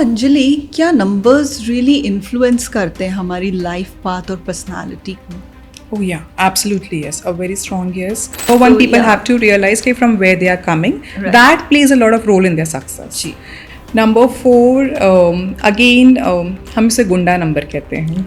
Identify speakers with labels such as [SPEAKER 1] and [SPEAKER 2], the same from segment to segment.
[SPEAKER 1] अंजलि, क्या numbers really influence करते हैं हमारी लाइफ पाथ और पर्सनालिटी को?
[SPEAKER 2] Oh yeah, absolutely yes. A very strong yes. For one, people
[SPEAKER 1] yeah.
[SPEAKER 2] have to realize कि from where they are coming.
[SPEAKER 1] Right.
[SPEAKER 2] That plays a lot of role in their success.
[SPEAKER 1] जी.
[SPEAKER 2] Number 4, again, हम इसे गुंडा number कहते हैं.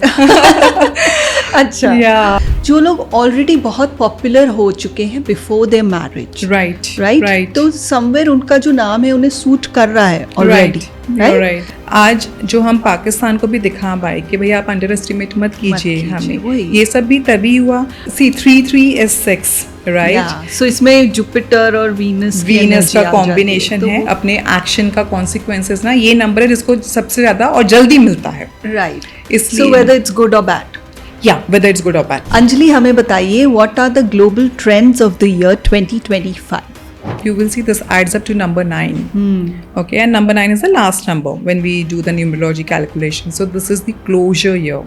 [SPEAKER 1] अच्छा.
[SPEAKER 2] Yeah.
[SPEAKER 1] जो लोग ऑलरेडी बहुत पॉपुलर हो चुके हैं बिफोर देयर मैरिज,
[SPEAKER 2] राइट.
[SPEAKER 1] तो समवेयर उनका जो नाम है उन्हें सूट कर रहा है ऑलरेडी.
[SPEAKER 2] राइट. आज जो हम पाकिस्तान को भी दिखा पाए कि भाई आप अंडर एस्टिमेट मत कीजिए हमें, ये सब भी तभी हुआ. सी 3 is 6, राइट.
[SPEAKER 1] सो इसमें जुपिटर और वीनस
[SPEAKER 2] का कॉम्बिनेशन है. अपने एक्शन का कॉन्सिक्वेंसेस ना, ये नंबर है जिसको सबसे ज्यादा और जल्दी मिलता है.
[SPEAKER 1] राइट.
[SPEAKER 2] इसलिए
[SPEAKER 1] सो वेदर इट्स गुड और bad.
[SPEAKER 2] whether it's good or bad.
[SPEAKER 1] Anjali, हमें बताइए, what are the global trends of the year 2025?
[SPEAKER 2] You will see this adds up to number 9. Okay, and number 9 is the last number when we do the numerology calculation. So this is the closure year.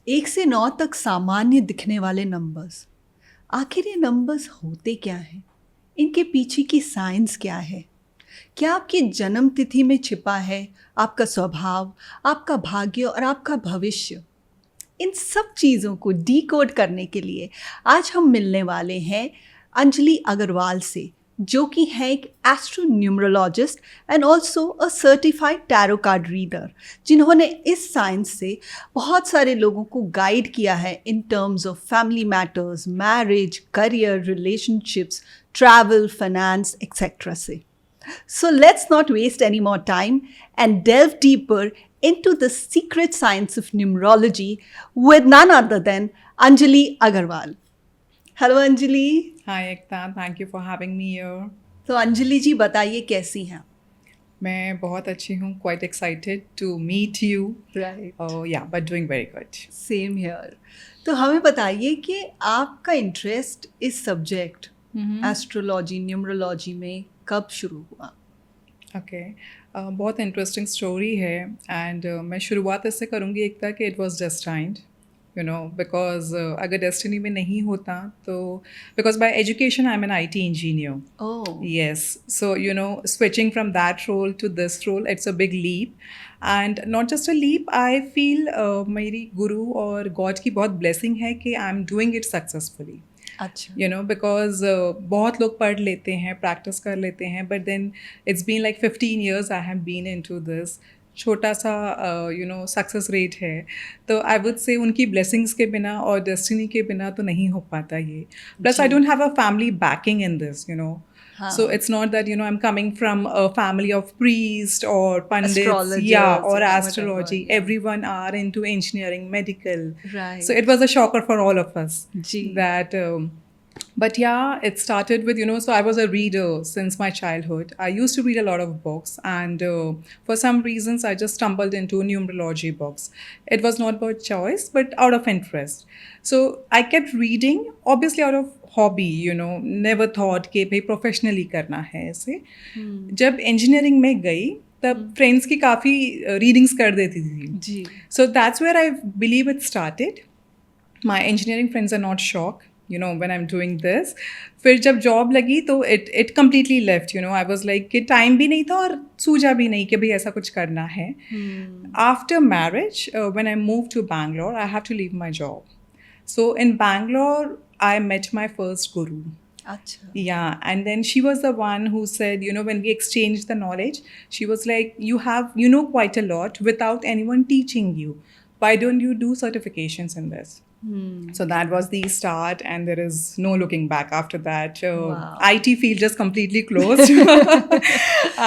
[SPEAKER 1] एक से 9 तक सामान्य दिखने वाले numbers, आखिर ये numbers होते क्या हैं? इनके पीछे की साइंस क्या है? क्या आपकी जन्म तिथि में छिपा है आपका स्वभाव, आपका भाग्य और आपका भविष्य? इन सब चीज़ों को डीकोड करने के लिए आज हम मिलने वाले हैं अंजलि अग्रवाल से, जो कि है एक astronumerologist and also a certified tarot card reader, जिन्होंने इस साइंस से बहुत सारे लोगों को गाइड किया है in terms of family matters, marriage, career, relationships, travel, finance etcetera से. So let's not waste any more time and delve deeper into the secret science of numerology with none other than Anjali Agarwal. Hello Anjali.
[SPEAKER 2] Hi Ekta, thank you for having me here.
[SPEAKER 1] तो अंजलि जी बताइए, कैसी हैं?
[SPEAKER 2] मैं बहुत अच्छी हूँ, quite excited to meet you.
[SPEAKER 1] Right.
[SPEAKER 2] Oh yeah, but doing very good.
[SPEAKER 1] Same here. तो हमें बताइए कि आपका इंटरेस्ट इस सब्जेक्ट एस्ट्रोलॉजी, न्यूमरोलॉजी में कब शुरू हुआ?
[SPEAKER 2] ओके, बहुत इंटरेस्टिंग स्टोरी है. एंड मैं शुरुआत इससे करूँगी एकता कि it was destined, you know, because अगर डेस्टिनी में नहीं होता तो, because by education I am an IT engineer. Yes, so you know, switching from that role to this role, it's a big leap. And not just a leap, I feel मेरी गुरु और god की बहुत blessing है कि I am doing it successfully.
[SPEAKER 1] अच्छा.
[SPEAKER 2] You know, because बहुत लोग पढ़ लेते हैं, प्रैक्टिस कर लेते हैं, but then it's been like 15 years I have been into this. छोटा सा यू नो सक्सेस रेट है. तो आई वुड से उनकी ब्लेसिंग्स के बिना और डेस्टिनी के बिना तो नहीं हो पाता ये. Plus I don't have a family banking in this, you know. So it's not that, you know, I'm coming from a family of priests or pandits, or astrology.
[SPEAKER 1] Whatever,
[SPEAKER 2] Everyone are into engineering, medical.
[SPEAKER 1] Right.
[SPEAKER 2] So it was a shocker for all of us.
[SPEAKER 1] Gee.
[SPEAKER 2] That but yeah, it started with, you know, so I was a reader since my childhood. I used to read a lot of books, and for some reasons I just stumbled into numerology books. It was not by choice but out of interest. So I kept reading, obviously out of hobby, you know, never thought कि भाई professionally करना है ऐसे. जब engineering में गई तब friends की काफ़ी रीडिंग्स कर देती थी
[SPEAKER 1] जी.
[SPEAKER 2] So that's where I believe it started. My engineering friends are not shock, you know, when I am doing this. फिर जब जॉब लगी तो it completely left, you know. I was like कि टाइम भी नहीं था और सूझा भी नहीं कि भाई ऐसा कुछ करना है. After marriage, when I move to Bangalore, I have to leave my job. So in Bangalore, I met my first guru.
[SPEAKER 1] Achha.
[SPEAKER 2] Yeah, and then she was the one who said, you know, when we exchanged the knowledge, she was like, you know quite a lot without anyone teaching you. Why don't you do certifications in this? So that was the start, and there is no looking back after that.
[SPEAKER 1] Wow.
[SPEAKER 2] IT field just completely closed,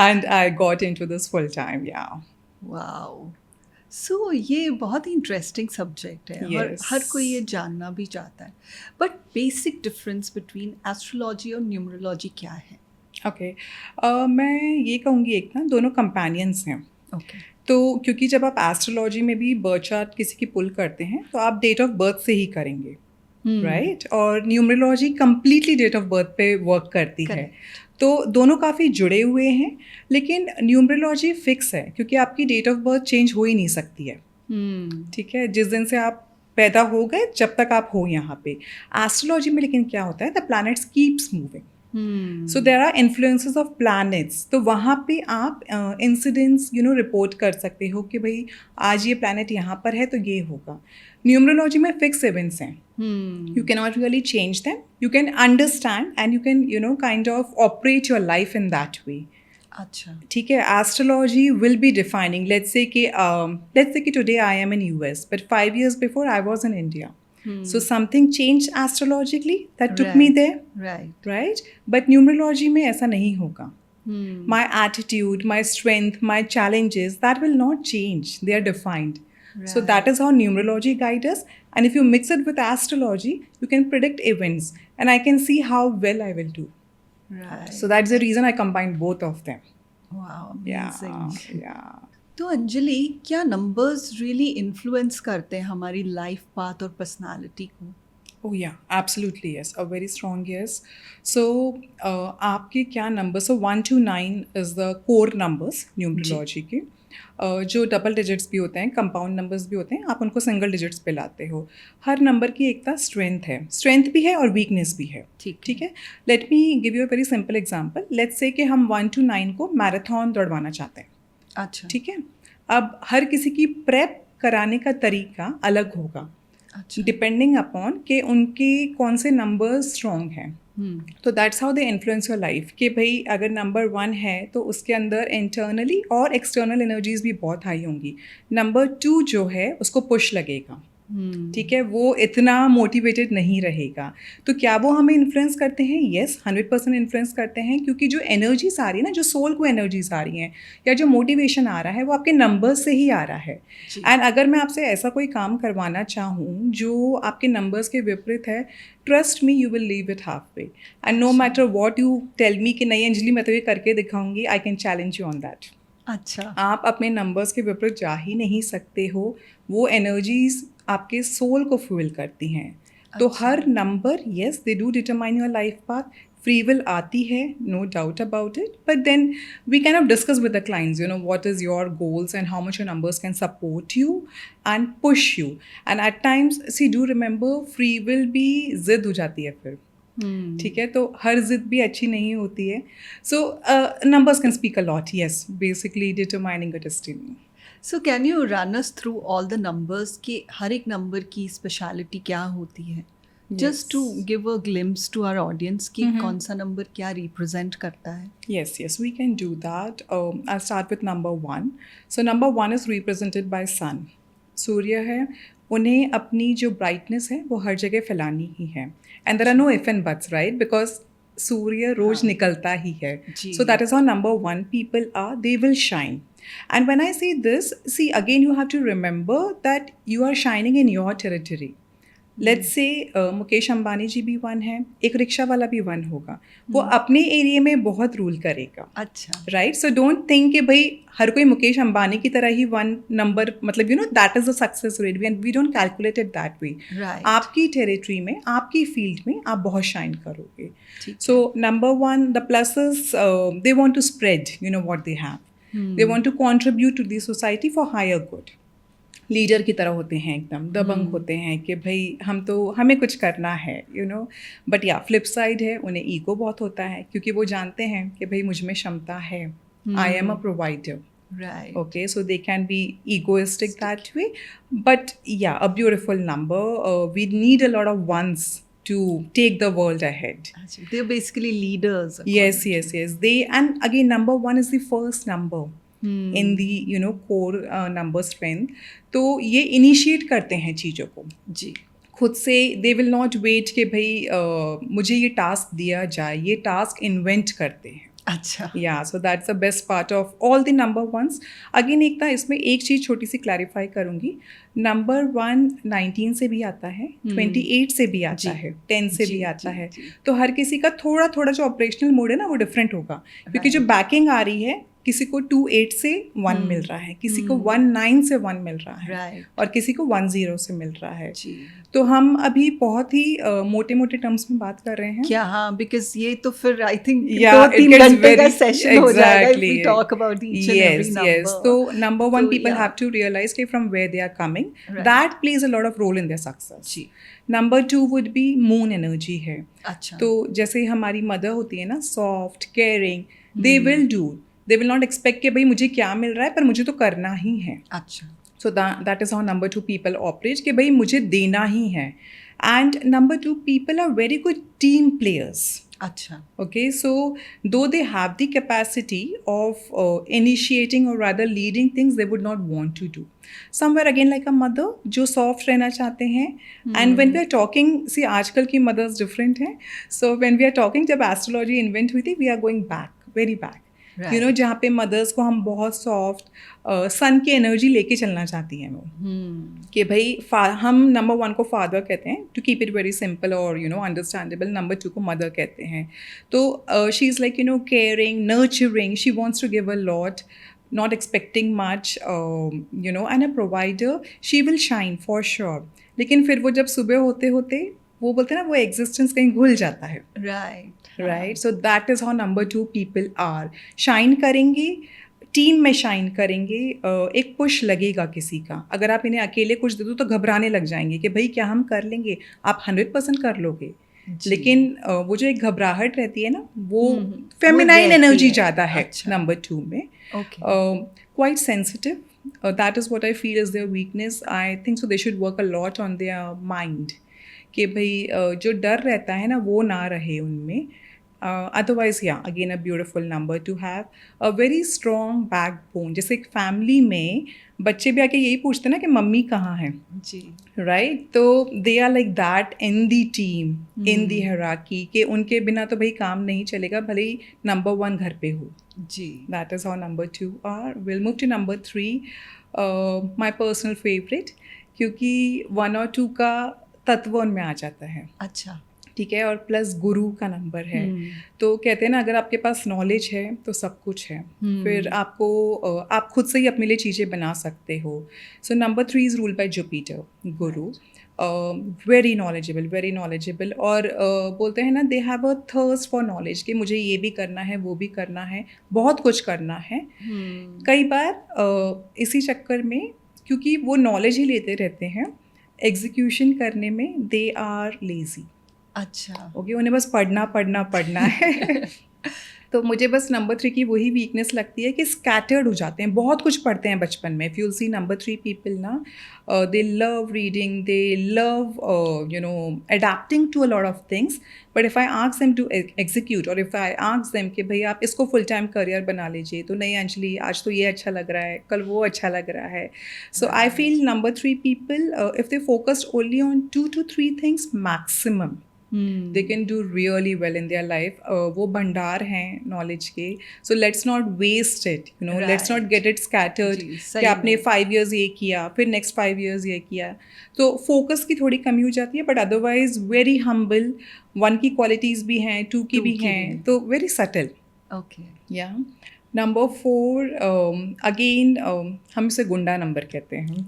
[SPEAKER 2] and I got into this full time. Yeah.
[SPEAKER 1] Wow. सो ये बहुत ही interesting subject है.
[SPEAKER 2] Yes.
[SPEAKER 1] और हर कोई ये जानना भी चाहता है. But basic difference between astrology और न्यूमरोलॉजी क्या है?
[SPEAKER 2] ओके, मैं ये कहूँगी एक ना, दोनों कंपेनियंस हैं.
[SPEAKER 1] ओके.
[SPEAKER 2] तो क्योंकि जब आप एस्ट्रोलॉजी में भी बर्थ चार्ट किसी की पुल करते हैं तो आप डेट ऑफ बर्थ से ही करेंगे, राइट. और numerology completely date of birth पे वर्क करती है. तो दोनों काफ़ी जुड़े हुए हैं, लेकिन न्यूमरोलॉजी फिक्स है क्योंकि आपकी डेट ऑफ बर्थ चेंज हो ही नहीं सकती है. ठीक है, जिस दिन से आप पैदा हो गए जब तक आप हो यहाँ पे। एस्ट्रोलॉजी में लेकिन क्या होता है, the planets keeps moving, so there are influences of planets. तो वहाँ पे आप इंसिडेंट्स रिपोर्ट कर सकते हो कि भाई आज ये प्लैनेट यहाँ पर है तो ये होगा। न्यूमरोलॉजी में फिक्स इवेंट्स हैं, you cannot really change them. You can understand and you can kind of operate your life in that way.
[SPEAKER 1] अच्छा,
[SPEAKER 2] ठीक है, astrology will be defining, let's say कि today I am in US but 5 years before I was in India. So something changed astrologically that took me there, right? But numerology में ऐसा नहीं होगा. My attitude, my strength, my challenges, that will not change. They are defined. So that is how numerology guides us. And if you mix it with astrology, you can predict events. And I can see how well I will do.
[SPEAKER 1] right.
[SPEAKER 2] So that's the reason I combined both of them.
[SPEAKER 1] wow,
[SPEAKER 2] Yeah,
[SPEAKER 1] amazing.
[SPEAKER 2] yeah.
[SPEAKER 1] तो अंजलि, क्या numbers really influence करते हैं हमारी life path और personality को?
[SPEAKER 2] Oh yeah, absolutely yes. A very strong yes. So आपके क्या number? So 1 to 9 is the core numbers numerology के. जो डबल डिजिट्स भी होते हैं, कंपाउंड नंबर्स भी होते हैं, आप उनको सिंगल डिजिट्स पे लाते हो। हर नंबर की एक स्ट्रेंथ है, स्ट्रेंथ भी है और वीकनेस भी है। ठीक है, let me give you a very simple example. Let's say कि हम 1 to 9 को मैराथन दौड़वाना चाहते हैं।
[SPEAKER 1] अच्छा,
[SPEAKER 2] ठीक है, अब हर किसी की प्रेप कराने का तरीका अलग होगा,
[SPEAKER 1] अच्छा,
[SPEAKER 2] डिपेंडिंग अपॉन कि उनके कौन से नंबर स्ट्रॉन्ग हैं। तो that's how they influence your life कि भाई अगर नंबर 1 है तो उसके अंदर इंटरनली और एक्सटर्नल एनर्जीज भी बहुत हाई होंगी। नंबर 2 जो है उसको पुश लगेगा, ठीक है, वो इतना मोटिवेटेड नहीं रहेगा। तो क्या वो हमें इन्फ्लुएंस करते हैं? येस, 100% इन्फ्लुएंस करते हैं, क्योंकि जो एनर्जीज आ रही है ना, जो सोल को एनर्जीज आ रही हैं या जो मोटिवेशन आ रहा है वो आपके नंबर्स से ही आ रहा है। एंड अगर मैं आपसे ऐसा कोई काम करवाना चाहूँ जो आपके नंबर्स के विपरीत है, trust me, you will leave it half way. And no matter what you tell me कि नहीं अंजलि मैं तो ये करके दिखाऊंगी, I can challenge you on that.
[SPEAKER 1] अच्छा,
[SPEAKER 2] आप अपने नंबर्स के विपरीत जा ही नहीं सकते हो। वो एनर्जीज आपके सोल को फ्यूल करती हैं। तो हर number, yes, they do determine your life path. Free will आती है, no doubt about it, but then we can of discuss with the clients, what is your goals and how much your numbers can support you and push you. And at times see do remember, free will भी जिद हो जाती है फिर। ठीक है, तो हर जिद भी अच्छी नहीं होती है। So numbers can speak a lot, yes, basically determining a destiny.
[SPEAKER 1] So can you run us through all the numbers कि हर एक नंबर की स्पेशलिटी क्या होती है, just to give a glimpse to our audience कि कौन सा नंबर क्या रिप्रेजेंट करता है?
[SPEAKER 2] Yes, we can do that. I'll start with number 1. So number 1 is represented by sun. सूर्य है, उन्हें अपनी जो ब्राइटनेस है वो हर जगह फैलानी ही है। And there are no if and buts, right, because सूर्य रोज निकलता ही है। So that is how number 1 people are, they will shine. And when I say this, see, again you have to remember that you are shining in your territory. Let's say Mukesh Ambani जी भी 1 है, एक rickshaw वाला भी 1 होगा, वो अपने area में बहुत रूल करेगा।
[SPEAKER 1] अच्छा,
[SPEAKER 2] राइट, सो डोंट थिंक कि भाई हर कोई मुकेश अंबानी की तरह ही 1 नंबर, मतलब that is the success rate, and we don't calculate it that way. आपकी टेरिटरी में, आपकी फील्ड में आप बहुत शाइन करोगे। सो number 1, the pluses, they want to spread what they have. They want to contribute to the society for higher good. Leader की तरह होते हैं, एकदम दबंग होते हैं कि भाई हमें कुछ करना है, बट या फ्लिप साइड है, उन्हें ईगो बहुत होता है, क्योंकि वो जानते हैं कि भाई मुझ में क्षमता है, आई am a provider,
[SPEAKER 1] right,
[SPEAKER 2] okay, so they can be egoistic that way, but yeah, a beautiful number. We need a lot of ones to take the world ahead.
[SPEAKER 1] they're basically leaders.
[SPEAKER 2] Yes, they, and again number 1 is the first number in the core number strength. तो ये initiate करते हैं चीज़ों को
[SPEAKER 1] जी,
[SPEAKER 2] खुद से। दे will not wait कि भाई मुझे ये टास्क दिया जाए, ये टास्क इन्वेंट करते हैं।
[SPEAKER 1] अच्छा,
[SPEAKER 2] या so that's the best part of all the number 1s. Again इसमें एक चीज़ छोटी सी क्लैरिफाई करूँगी, number 1 19 से भी आता है, 28 से भी आता है, 10 से भी आता है। तो हर किसी का थोड़ा थोड़ा जो ऑपरेशनल मोड है ना वो डिफरेंट होगा, क्योंकि जो बैकिंग आ रही है किसी को 28 से 1 मिल रहा है, किसी को 19 से 1 मिल रहा है,
[SPEAKER 1] राइट
[SPEAKER 2] और किसी को 10 से मिल रहा है।
[SPEAKER 1] जी।
[SPEAKER 2] तो हम अभी बहुत ही मोटे मोटे टर्म्स में बात कर रहे हैं।
[SPEAKER 1] क्या हाँ, बिकॉज ये तो फिर I think
[SPEAKER 2] Yeah, it
[SPEAKER 1] 2-3
[SPEAKER 2] gets
[SPEAKER 1] घंटे का
[SPEAKER 2] very
[SPEAKER 1] सेशन हो जाएगा if we
[SPEAKER 2] exactly.
[SPEAKER 1] talk about each and every
[SPEAKER 2] Yes,
[SPEAKER 1] number.
[SPEAKER 2] yes. So number one,
[SPEAKER 1] तो
[SPEAKER 2] people
[SPEAKER 1] yeah.
[SPEAKER 2] have to realize कि from where they are coming,
[SPEAKER 1] Right.
[SPEAKER 2] that plays a lot of role in their success.
[SPEAKER 1] जी।
[SPEAKER 2] Number two would be moon energy है।
[SPEAKER 1] अच्छा
[SPEAKER 2] तो जैसे हमारी mother होती है ना, soft caring, they will do, they will not expect कि भाई मुझे क्या मिल रहा है पर मुझे तो करना ही है।
[SPEAKER 1] अच्छा
[SPEAKER 2] so that is how number two people operate कि भाई मुझे देना ही है। And number two, people are very good team players.
[SPEAKER 1] अच्छा
[SPEAKER 2] Okay, so though they have the capacity of initiating or rather leading things, they would not want to do. Somewhere again like a mother, जो soft रहना चाहते हैं. And when we are talking, see आजकल की mothers different हैं. So when we are talking, जब astrology invent हुई थी, we are going back, very back. You know, जहाँ पे mothers को हम बहुत soft, sun की energy लेके चलना चाहती हैं वो. कि भाई हम नंबर वन को फादर कहते हैं, to keep it very simple और you know understandable. Number two को मदर कहते हैं। तो she is like you know caring, nurturing, she wants to give a lot, not expecting much, you know, and a provider, she will shine for sure. लेकिन फिर वो जब सुबह होते होते वो बोलते हैं ना, वो एग्जिस्टेंस कहीं भूल जाता है। Right, so that is how number two people are. Shine करेंगे, टीम में शाइन करेंगे, एक पुश लगेगा किसी का। अगर आप इन्हें अकेले कुछ दे दो तो घबराने लग जाएंगे कि भाई क्या हम कर लेंगे। आप 100% कर लोगे, लेकिन वो जो एक घबराहट रहती है ना, वो फेमिनाइन एनर्जी ज़्यादा है नंबर टू में। Quite sensitive, that is what I feel is their weakness. I think so they should work a lot on their mind कि भाई जो डर रहता है ना वो ना रहे उनमें। Otherwise, yeah, again a beautiful number to have. A very strong backbone. जैसे एक फैमिली में बच्चे भी आके यही पूछते हैं ना कि मम्मी कहाँ है
[SPEAKER 1] जी,
[SPEAKER 2] राइट? तो they are like that in the team, in the hierarchy, कि उनके बिना तो भाई काम नहीं चलेगा, भले ही नंबर वन घर पे हो
[SPEAKER 1] जी।
[SPEAKER 2] That is how number two are. Will move to number three, my personal favourite, क्योंकि 1 और 2 का तत्व उनमें आ जाता है।
[SPEAKER 1] अच्छा
[SPEAKER 2] ठीक है, और प्लस गुरु का नंबर है। तो कहते हैं ना, अगर आपके पास नॉलेज है तो सब कुछ है। फिर आपको आप खुद से ही अपने लिए चीज़ें बना सकते हो। So number 3 is ruled by Jupiter, Guru. Very knowledgeable और बोलते हैं ना, they have a thirst for knowledge कि मुझे ये भी करना है, वो भी करना है, बहुत कुछ करना है। कई बार इसी चक्कर में, क्योंकि वो नॉलेज ही लेते रहते हैं, एग्जीक्यूशन करने में दे आर लेजी।
[SPEAKER 1] अच्छा
[SPEAKER 2] ओके, उन्हें बस पढ़ना है। तो मुझे बस नंबर 3 की वही वीकनेस लगती है कि स्कैटर्ड हो जाते हैं, बहुत कुछ पढ़ते हैं बचपन में। If you see number 3 people ना, they love reading, they love you know adapting to a lot of things, but if I ask them to execute, और इफ़ आई आस्क देम कि भाई आप इसको फुल टाइम करियर बना लीजिए, तो नहीं अंजलि, आज तो ये अच्छा लग रहा है, कल वो अच्छा लग रहा है। So I feel number 3 people, if they focused only on 2 to 3 things maximum, they can do really well in their life. वो भंडार हैं नॉलेज के, so let's not waste it, you know, let's not get it scattered कि आपने 5 years ये किया, फिर next 5 years ये किया, तो फोकस की थोड़ी कमी हो जाती है। बट अदरवाइज वेरी हम्बल, 1 की क्वालिटीज़ भी हैं, 2 की भी हैं, तो वेरी सटल।
[SPEAKER 1] ओके
[SPEAKER 2] या नंबर 4, अगेन हम इसे गुंडा नंबर कहते हैं।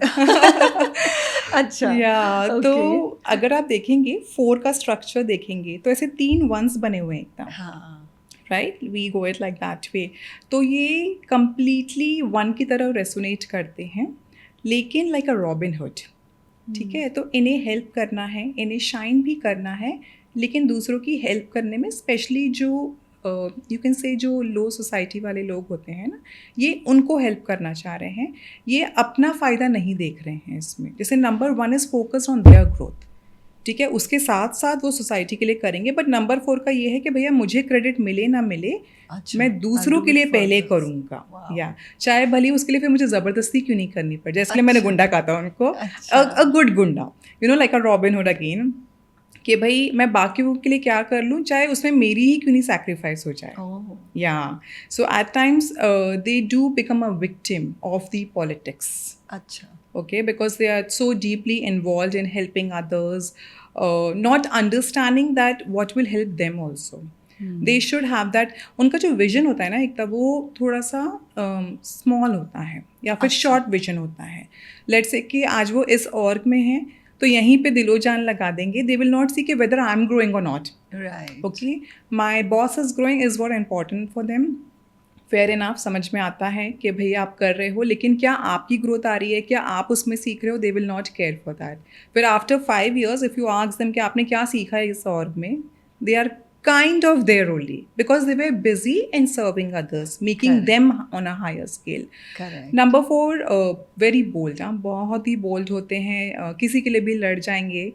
[SPEAKER 1] अच्छा
[SPEAKER 2] या तो अगर आप देखेंगे 4 का स्ट्रक्चर देखेंगे तो ऐसे 3 1s बने हुए हैं एकदम,
[SPEAKER 1] हाँ
[SPEAKER 2] right, we go it like that way. तो ये कंप्लीटली 1 की तरह रेसोनेट करते हैं, लेकिन लाइक अ रॉबिन हुड। ठीक है, तो इन्हें हेल्प करना है, इन्हें शाइन भी करना है, लेकिन दूसरों की हेल्प करने में, स्पेशली जो यू कैन से जो लो सोसाइटी वाले लोग होते हैं ना, ये उनको हेल्प करना चाह रहे हैं, ये अपना फ़ायदा नहीं देख रहे हैं इसमें। जैसे number 1 is focused on their growth, ठीक है, उसके साथ साथ वो सोसाइटी के लिए करेंगे, बट नंबर 4 का ये है कि भैया मुझे क्रेडिट मिले ना मिले,
[SPEAKER 1] अच्छा,
[SPEAKER 2] मैं दूसरों के लिए पहले करूँगा। या चाहे भले उसके लिए फिर मुझे ज़बरदस्ती क्यों नहीं करनी पड़े, इसलिए मैंने गुंडा कहा था उनको, अ गुड गुंडा, you know, like a robin hood again, कि भाई मैं बाकियों के लिए क्या कर लूँ, चाहे उसमें मेरी ही क्यों नहीं सैक्रिफाइस हो जाए। Yeah so at times they do become a victim of the politics.
[SPEAKER 1] अच्छा
[SPEAKER 2] Okay, because they are so deeply involved in helping others, not understanding that what will help them also. They should have that. उनका जो vision होता है ना एक तब वो थोड़ा सा स्मॉल होता है या फिर शॉर्ट विजन होता है. लेट्स से कि आज वो इस ऑर्ग में है तो यहीं पे दिलो जान लगा देंगे. दे विल नॉट सी कि वेदर आई एम ग्रोइंग और not.
[SPEAKER 1] Right.
[SPEAKER 2] Okay, my boss is growing is what important for them. Fair enough, समझ में आता है कि भाई आप कर रहे हो, लेकिन क्या आपकी ग्रोथ आ रही है, क्या आप उसमें सीख रहे हो? They will not care for that. फिर after 5 years if you ask them कि आपने क्या सीखा है इस ऑर्ग में, they are kind of there only because they were busy in serving others, making
[SPEAKER 1] Correct.
[SPEAKER 2] them on a higher scale.
[SPEAKER 1] Correct.
[SPEAKER 2] Number 4, very bold. बहुत ही bold होते हैं, किसी के लिए भी लड़ जाएंगे.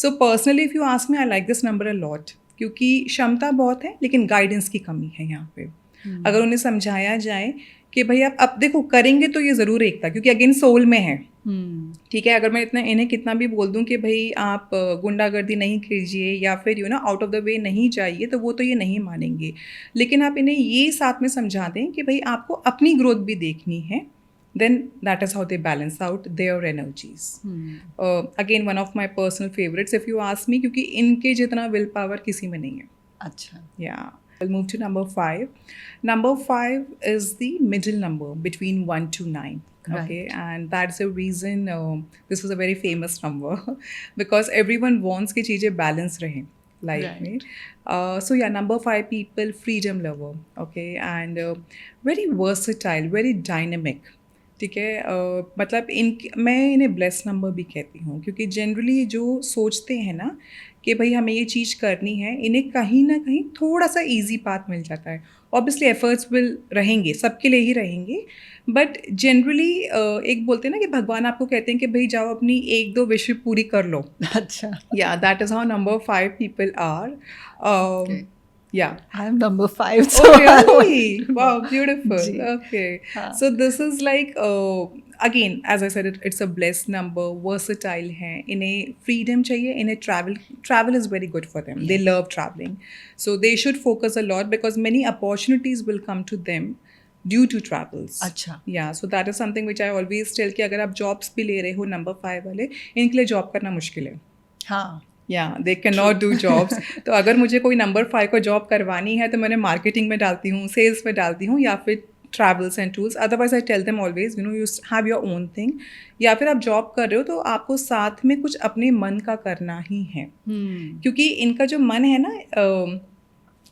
[SPEAKER 2] So personally if you ask me, I like this number a lot क्योंकि क्षमता बहुत है लेकिन गाइडेंस की कमी है यहाँ पे. अगर उन्हें समझाया जाए कि भाई आप अब देखो करेंगे तो ये ज़रूर एक था क्योंकि अगेन सोल में है. ठीक है, अगर मैं इन्हें कितना भी बोल दूं कि भाई आप गुंडागर्दी नहीं कीजिए या फिर आउट ऑफ द वे नहीं जाइए, तो वो तो ये नहीं मानेंगे. लेकिन आप इन्हें ये साथ में समझा दें कि भाई आपको अपनी ग्रोथ भी देखनी है, then that is how they balance out their energies. Again, one of my personal favorites if you ask me, क्योंकि इनके जितना विल पावर किसी में नहीं है.
[SPEAKER 1] अच्छा.
[SPEAKER 2] Yeah. We'll move to number 5. Number 5 is the middle number between 1 to 9. Okay,
[SPEAKER 1] Right.
[SPEAKER 2] and that's the reason this was a very famous number because everyone wants कि चीज़ें balance रहें life
[SPEAKER 1] Right.
[SPEAKER 2] में. So yeah, number 5 people, freedom lover, okay, and very versatile, very dynamic. ठीक है, मतलब मैं इन्हें bless number भी कहती हूँ क्योंकि जनरली जो सोचते हैं ना कि भाई हमें ये चीज़ करनी है, इन्हें कहीं ना कहीं थोड़ा सा इजी पाथ मिल जाता है. ऑब्वियसली एफर्ट्स विल रहेंगे, सबके लिए ही रहेंगे, बट जनरली एक बोलते हैं ना कि भगवान आपको कहते हैं कि भाई जाओ अपनी 1-2 विश पूरी कर लो.
[SPEAKER 1] अच्छा.
[SPEAKER 2] या that is how number 5 people are.
[SPEAKER 1] Okay.
[SPEAKER 2] Yeah.
[SPEAKER 1] I'm number 5. So
[SPEAKER 2] Oh, really? Wow, beautiful.
[SPEAKER 1] Ji.
[SPEAKER 2] Okay.
[SPEAKER 1] हाँ.
[SPEAKER 2] So this is like, again, as I said, it's a blessed number, versatile हैं, इन्हें freedom चाहिए, इन्हें travel is very good for them. They love traveling. So they should focus a lot because many opportunities will come to them due to travels.
[SPEAKER 1] अच्छा.
[SPEAKER 2] Yeah, so that is something which I always tell कि अगर आप jobs भी ले रहे हो number 5 वाले, इनके लिए job करना मुश्किल है.
[SPEAKER 1] हाँ.
[SPEAKER 2] Yeah, they cannot do jobs. तो अगर मुझे कोई नंबर 5 को जॉब करवानी है तो मैंने मार्केटिंग में डालती हूँ, सेल्स में डालती हूँ या फिर travels and tools. Otherwise I tell them always you have your own thing. या फिर आप जॉब कर रहे हो तो आपको साथ में कुछ अपने मन का करना ही है. क्योंकि इनका जो मन है ना,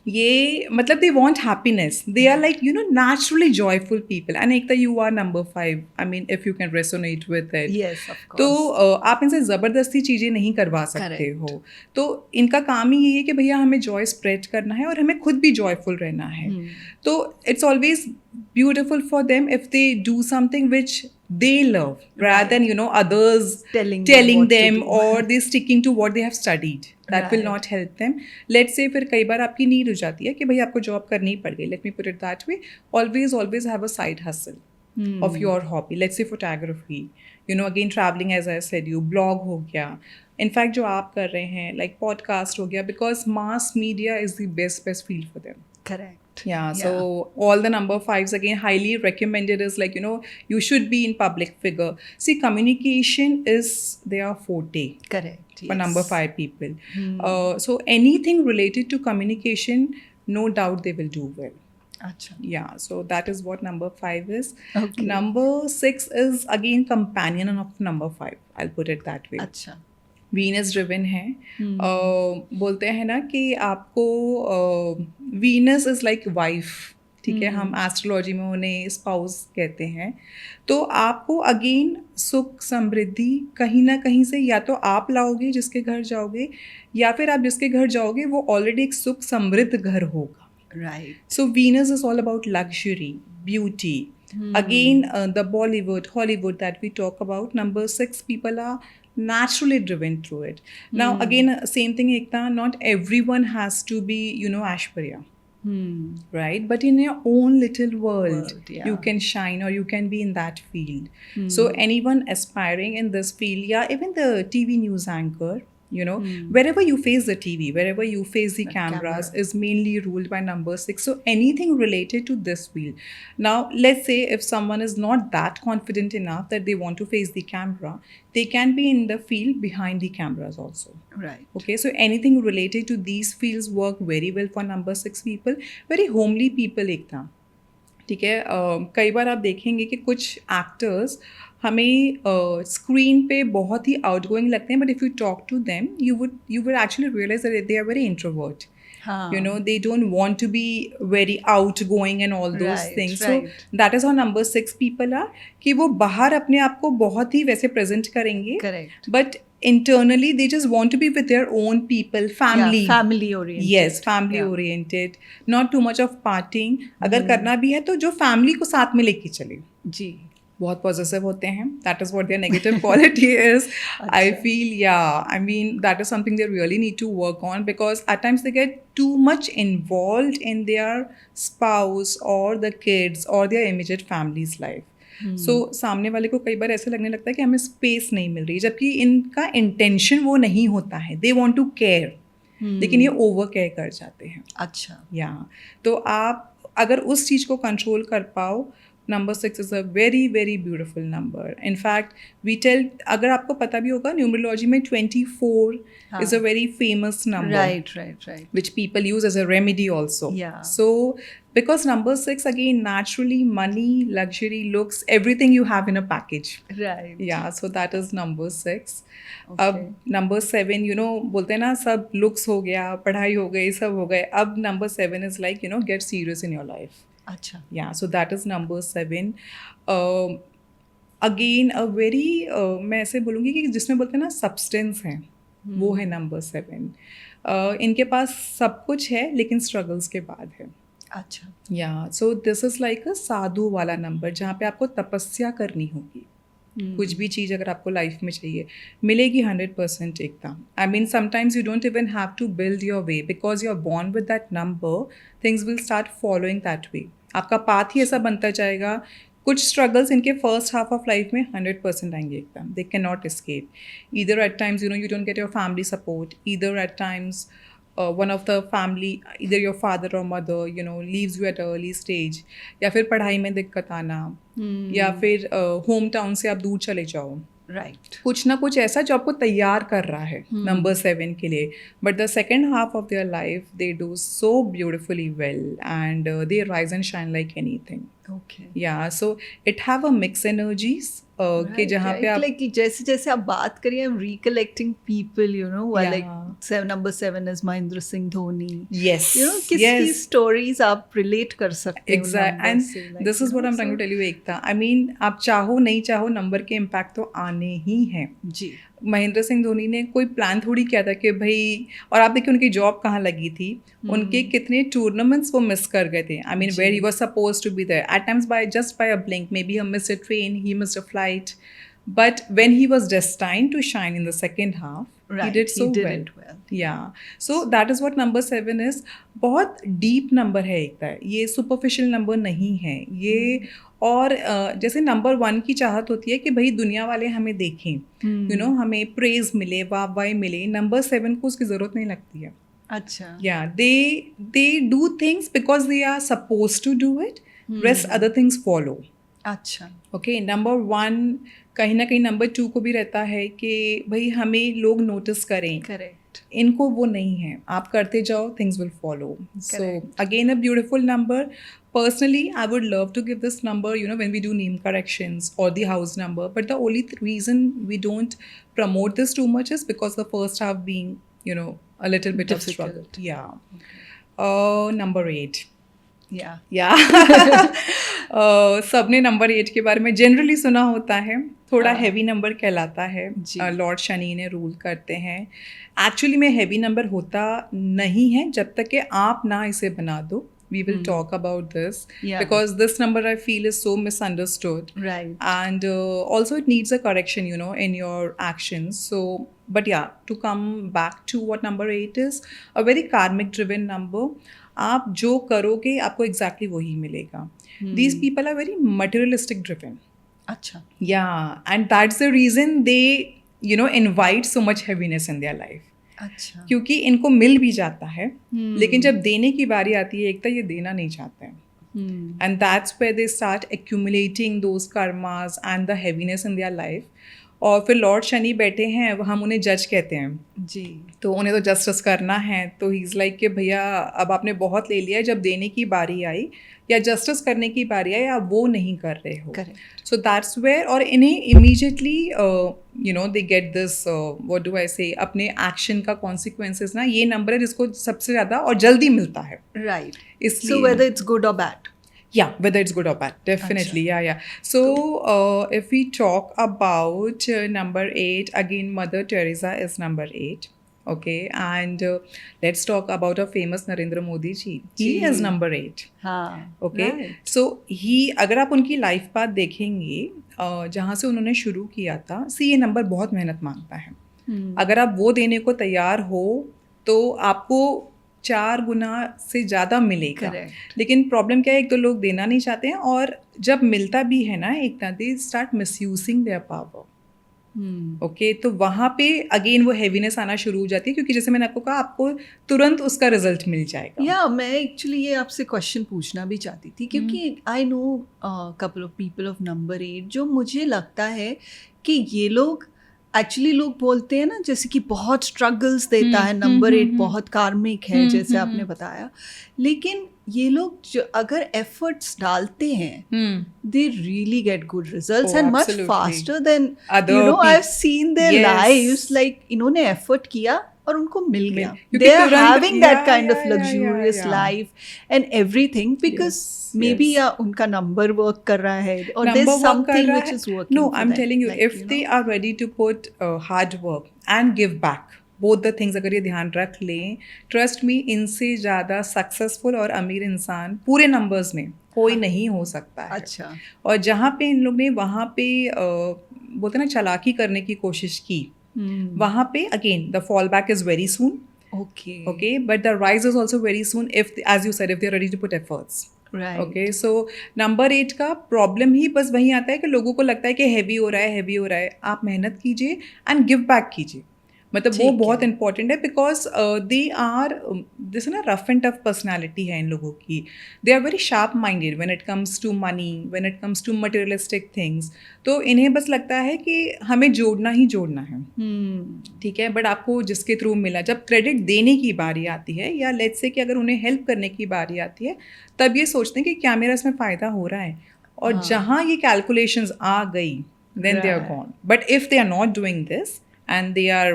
[SPEAKER 2] ये मतलब they want happiness. They are like naturally joyful people. And एक तो you are number 5. I mean if you can resonate with it.
[SPEAKER 1] Yes, of course.
[SPEAKER 2] तो आप इनसे ज़बरदस्ती चीज़ें नहीं करवा सकते
[SPEAKER 1] Correct.
[SPEAKER 2] हो. तो इनका काम ही ये है कि भैया हमें जॉय स्प्रेड करना है और हमें खुद भी जॉयफुल रहना है. तो it's always beautiful for them if they do something which they love rather than others
[SPEAKER 1] Telling
[SPEAKER 2] them
[SPEAKER 1] them what to do.
[SPEAKER 2] or they sticking to what they have studied. That will
[SPEAKER 1] Right.
[SPEAKER 2] not help them. Let's say फिर कई बार आपकी need हो जाती है कि भाई आपको job करनी ही पड़ गई. Let me put it that way. Always have a side hustle of your hobby. Let's say photography. Again traveling, as I said, blog हो गया. In fact जो आप कर रहे हैं like podcast हो गया, because mass media is the best field for them.
[SPEAKER 1] Correct.
[SPEAKER 2] Yeah, so all the number 5s again highly recommended is like you should be in public figure. See, communication is their forte.
[SPEAKER 1] Correct.
[SPEAKER 2] For number 5 people. So anything related to communication, no doubt they will do well.
[SPEAKER 1] अच्छा.
[SPEAKER 2] Yeah, so that is what number 5 is.
[SPEAKER 1] Okay.
[SPEAKER 2] Number 6 is again companion of number 5. I'll put it that way.
[SPEAKER 1] अच्छा.
[SPEAKER 2] Venus driven है. बोलते हैं ना कि आपको Venus is like wife. ठीक है, हम एस्ट्रोलॉजी में उन्हें स्पाउस कहते हैं. तो आपको अगेन सुख समृद्धि कहीं ना कहीं से या तो आप लाओगे जिसके घर जाओगे, या फिर आप जिसके घर जाओगे वो ऑलरेडी एक सुख समृद्ध घर होगा.
[SPEAKER 1] Right.
[SPEAKER 2] So Venus is all about luxury, beauty. Again, the Bollywood, Hollywood that we talk about, number 6 people are naturally driven through it. Now, again, same thing, Ekta, not everyone has to be, Aishwarya. Right? But in your own little world,
[SPEAKER 1] yeah.
[SPEAKER 2] you can shine or you can be in that field. So anyone aspiring in this field, yeah, even the TV news anchor, Wherever you face the TV, wherever you face the
[SPEAKER 1] The
[SPEAKER 2] cameras
[SPEAKER 1] camera.
[SPEAKER 2] is mainly ruled by number 6. So anything related to this field. Now let's say if someone is not that confident enough that they want to face the camera, they can be in the field behind the cameras also.
[SPEAKER 1] Right.
[SPEAKER 2] Okay, so anything related to these fields work very well for number 6 people. Very homely people एकदम. ठीक है, कई बार आप देखेंगे कि कुछ actors हमें screen पे बहुत ही आउटगोइंग लगते हैं, but if you talk to them you would actually realise that they are very introvert.
[SPEAKER 1] हाँ.
[SPEAKER 2] They don't want to be very outgoing and all those
[SPEAKER 1] Right,
[SPEAKER 2] things.
[SPEAKER 1] right.
[SPEAKER 2] So that is how number 6 people are, कि वो बाहर अपने आप को बहुत ही वैसे present करेंगे,
[SPEAKER 1] Correct.
[SPEAKER 2] but internally they just want to be with their own people, family.
[SPEAKER 1] Yeah, family oriented.
[SPEAKER 2] Yes, family
[SPEAKER 1] Yeah.
[SPEAKER 2] oriented. Not too much of partying. अगर करना भी है तो जो फैमिली को साथ में लेके चले.
[SPEAKER 1] जी.
[SPEAKER 2] बहुत पॉजिटिव होते हैं. That is what their negative quality is. I feel, I mean that is something they really need to work on, because at times they get too much involved in their spouse और the kids और their immediate families life. So सामने वाले को कई बार ऐसे लगने लगता है कि हमें स्पेस नहीं मिल रही, जबकि इनका इंटेंशन वो नहीं होता है. दे वॉन्ट टू केयर, लेकिन ये ओवर केयर कर जाते हैं.
[SPEAKER 1] अच्छा.
[SPEAKER 2] या तो आप अगर उस चीज़ को कंट्रोल कर पाओ, number 6 is a very very beautiful number. In fact, we tell, अगर आपको पता भी होगा, न्यूमरोलॉजी में 24 is a very famous number.
[SPEAKER 1] Right.
[SPEAKER 2] Which people use as a remedy also.
[SPEAKER 1] Yeah.
[SPEAKER 2] So because number 6 again, naturally money, luxury, looks, everything you have in a package.
[SPEAKER 1] Right.
[SPEAKER 2] Yeah, so that is number 6.
[SPEAKER 1] Okay.
[SPEAKER 2] अब number 7, बोलते हैं ना, सब looks हो गया, पढ़ाई हो गई, सब हो गए. अब number 7 is like, get serious in your life.
[SPEAKER 1] अच्छा.
[SPEAKER 2] Yeah, so that is number 7. Again, a very मैं ऐसे बोलूँगी कि जिसमें बोलते हैं ना सब्सटेंस है, वो है number 7. इनके पास सब कुछ है लेकिन स्ट्रगल्स के बाद है.
[SPEAKER 1] अच्छा.
[SPEAKER 2] Yeah, so this is like a साधु वाला नंबर, जहाँ पे आपको तपस्या करनी होगी. कुछ भी चीज़ अगर आपको लाइफ में चाहिए, मिलेगी 100% एकदम. I mean sometimes you don't even have to build your way, because you are born with that number, things will start following that way. आपका पाथ ही ऐसा बनता जाएगा. कुछ स्ट्रगल्स इनके फर्स्ट हाफ ऑफ लाइफ में 100% आएंगे एकदम. They can not escape. Either at times you don't get your family support, either at times one of the family, either your father or mother, leaves you at an early stage, या फिर पढ़ाई में दिक्कत आना, या फिर home town से आप दूर चले जाओ.
[SPEAKER 1] Right.
[SPEAKER 2] कुछ ना कुछ ऐसा जो आपको तैयार कर रहा है नंबर 7 के लिए. But the second half of their life they do so beautifully well and they rise and shine like anything.
[SPEAKER 1] Okay.
[SPEAKER 2] या so it have a mix energies कि जहाँ पे आप
[SPEAKER 1] like जैसे जैसे आप बात करिए, I'm recollecting people, while
[SPEAKER 2] Yeah.
[SPEAKER 1] like number 7 is Mahendra Singh Dhoni.
[SPEAKER 2] yes
[SPEAKER 1] किसकी stories आप relate कर सकते हो
[SPEAKER 2] exact
[SPEAKER 1] numbers
[SPEAKER 2] and
[SPEAKER 1] से, like,
[SPEAKER 2] this is what I'm trying to tell you, Ekta. I mean, आप चाहो नहीं चाहो नंबर के इम्पैक्ट तो आने ही हैं.
[SPEAKER 1] जी.
[SPEAKER 2] महेंद्र सिंह धोनी ने कोई प्लान थोड़ी किया था कि भाई, और आप देखिए उनकी जॉब कहाँ लगी थी, उनके कितने टूर्नामेंट्स वो मिस कर गए थे. I mean where he was suppose to be there, at times by a blink, maybe he missed a train, he missed a flight, but when he was destined to shine in the second half, he
[SPEAKER 1] Right,
[SPEAKER 2] did so
[SPEAKER 1] he did
[SPEAKER 2] well.
[SPEAKER 1] it well.
[SPEAKER 2] Yeah, so that is what number 7 is. बहुत deep number है एक तरह, ये superficial number नहीं है ये. और जैसे नंबर 1 की चाहत होती है कि भाई दुनिया वाले हमें देखें, हमें प्रेज मिले, वाह मिले. नंबर 7 को उसकी ज़रूरत नहीं लगती है.
[SPEAKER 1] अच्छा.
[SPEAKER 2] Yeah, they do things because they are supposed to do it. Rest other things follow.
[SPEAKER 1] अच्छा.
[SPEAKER 2] ओके, नंबर 1 कहीं ना कहीं नंबर 2 को भी रहता है कि भाई हमें लोग नोटिस करें.
[SPEAKER 1] Correct.
[SPEAKER 2] इनको वो नहीं है, आप करते जाओ, things will follow. So
[SPEAKER 1] Correct.
[SPEAKER 2] Again a beautiful number. Personally, I would love to give this number, when we do name corrections or the house number. But the only reason we don't promote this too much is because the first half being, a little bit of struggle.
[SPEAKER 1] Difficult.
[SPEAKER 2] Yeah. Number 8.
[SPEAKER 1] Yeah.
[SPEAKER 2] या सबने number 8 के बारे में generally सुना होता है. थोड़ा heavy number कहलाता है. लॉर्ड शनि ने रूल करते हैं. एक्चुअली में हैवी नंबर होता नहीं है जब तक कि आप ना इसे बना दो. We will talk about this.
[SPEAKER 1] Yeah.
[SPEAKER 2] Because this number I feel is so misunderstood.
[SPEAKER 1] Right.
[SPEAKER 2] And also it needs a correction, in your actions. So, but yeah, to come back to what number 8 is, a very karmic driven number. आप जो करोगे आपको exactly वही मिलेगा. These people are very materialistic driven.
[SPEAKER 1] अच्छा.
[SPEAKER 2] Yeah, and that's the reason they invite so much heaviness in their life,
[SPEAKER 1] अच्छा।
[SPEAKER 2] क्योंकि इनको मिल भी जाता है, लेकिन जब देने की बारी आती है एक तो ये देना नहीं चाहते हैं, and that's where they start accumulating those karmas and the heaviness in their life. और फिर लॉर्ड शनि बैठे हैं, हम उन्हें जज कहते हैं
[SPEAKER 1] जी।
[SPEAKER 2] तो उन्हें तो जस्टिस करना है, तो ही इज़ लाइक कि भैया अब आपने बहुत ले लिया, जब देने की बारी आई या जस्टिस करने की बारी आई आप वो नहीं कर रहे हो।
[SPEAKER 1] करेक्ट।
[SPEAKER 2] सो दैट्स वेयर, और इन्हें immediately they get this what do I से, अपने एक्शन का कॉन्सिक्वेंसेस ना, ये नंबर है जिसको सबसे ज़्यादा और जल्दी मिलता है।
[SPEAKER 1] राइट।
[SPEAKER 2] इसलिए
[SPEAKER 1] So whether it's good or bad.
[SPEAKER 2] Yeah, whether it's good or bad, definitely. Yeah. So if we talk about number 8, again Mother Teresa is number 8. Okay, and let's talk about our famous Narendra Modi ji. He is number 8.
[SPEAKER 1] हाँ।
[SPEAKER 2] Okay,
[SPEAKER 1] right.
[SPEAKER 2] so अगर आप उनकी life path देखेंगे, जहाँ से उन्होंने शुरू किया था, ये नंबर बहुत मेहनत मांगता है। अगर आप वो देने को तैयार हो तो आपको 4 गुना से ज़्यादा मिलेगा।
[SPEAKER 1] Correct.
[SPEAKER 2] लेकिन प्रॉब्लम क्या है, एक तो लोग देना नहीं चाहते हैं, और जब मिलता भी है ना, एक ना they start misusing their power. Okay, तो वहाँ पे अगेन वो हैवीनेस आना शुरू हो जाती है, क्योंकि जैसे मैंने आपको कहा, आपको तुरंत उसका रिजल्ट मिल जाएगा।
[SPEAKER 1] या मैं एक्चुअली ये आपसे क्वेश्चन पूछना भी चाहती थी, क्योंकि I know couple of people of number 8 जो मुझे लगता है कि ये लोग एक्चुअली, लोग बोलते हैं ना जैसे कि बहुत स्ट्रगल्स देता है नंबर 8, बहुत कार्मिक है जैसे आपने बताया, लेकिन ये लोग जो अगर एफर्ट्स डालते हैं they really get good results and much
[SPEAKER 2] absolutely.
[SPEAKER 1] faster than
[SPEAKER 2] Other
[SPEAKER 1] I've seen their
[SPEAKER 2] Yes.
[SPEAKER 1] lives, like इन्होंने एफर्ट किया और उनको मिल गया,
[SPEAKER 2] क्योंकि
[SPEAKER 1] they are
[SPEAKER 2] तुरंत-
[SPEAKER 1] having that
[SPEAKER 2] yeah,
[SPEAKER 1] kind
[SPEAKER 2] yeah,
[SPEAKER 1] of
[SPEAKER 2] yeah,
[SPEAKER 1] luxurious
[SPEAKER 2] yeah, yeah.
[SPEAKER 1] life and everything because
[SPEAKER 2] Yes,
[SPEAKER 1] maybe
[SPEAKER 2] yes.
[SPEAKER 1] या उनका number work कर रहा है or
[SPEAKER 2] Number
[SPEAKER 1] there's
[SPEAKER 2] work कर
[SPEAKER 1] something
[SPEAKER 2] रहा
[SPEAKER 1] which
[SPEAKER 2] है।
[SPEAKER 1] is working
[SPEAKER 2] No,
[SPEAKER 1] for
[SPEAKER 2] I'm
[SPEAKER 1] them,
[SPEAKER 2] telling you,
[SPEAKER 1] like,
[SPEAKER 2] if they are ready to put hard work and give back, both the things अगर ये ध्यान रख लें, ट्रस्ट मी, इनसे ज़्यादा सक्सेसफुल और अमीर इंसान पूरे नंबर्स में कोई नहीं हो सकता है।
[SPEAKER 1] अच्छा।
[SPEAKER 2] और जहाँ पे इन लोग ने वहाँ पे बोलते ना चालाकी करने की कोशिश की, वहाँ पे again the fall back is very soon. Okay, but the rise is also very soon if, as you said, if they're ready to put efforts.
[SPEAKER 1] Right.
[SPEAKER 2] Okay, so number 8 का प्रॉब्लम ही बस वही आता है कि लोगों को लगता है कि हैवी हो रहा है। आप मेहनत कीजिए एंड गिव बैक कीजिए, मतलब वो बहुत इंपॉर्टेंट है, बिकॉज दे आर जैसे ना रफ एंड टफ पर्सनैलिटी है इन लोगों की। They are very sharp minded when it comes to money, when it comes to materialistic things. तो इन्हें बस लगता है कि हमें जोड़ना ही जोड़ना है, ठीक है। बट आपको जिसके थ्रू मिला, जब क्रेडिट देने की बारी आती है, या लेट्स से कि अगर उन्हें हेल्प करने की बारी आती है, तब ये सोचते हैं कि क्या मेरा इसमें फ़ायदा हो रहा है, और जहाँ ये कैलकुलेशंस आ गई, then they are gone. But if they are not doing this and they are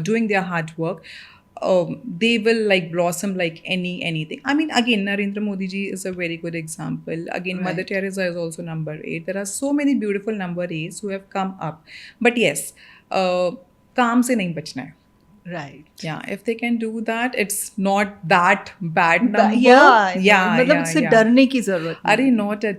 [SPEAKER 2] doing their hard work, they will like blossom like anything. I mean, again, Narendra Modi ji is a very good example. Again,
[SPEAKER 1] Right.
[SPEAKER 2] Mother Teresa is also number 8. There are so many beautiful number 8s who have come up, but yes, काम से नहीं बचना है।
[SPEAKER 1] Right.
[SPEAKER 2] Yeah, if they can do that, it's not that bad number.
[SPEAKER 1] मतलब उससे डरने की जरूरत नहीं।
[SPEAKER 2] अरे not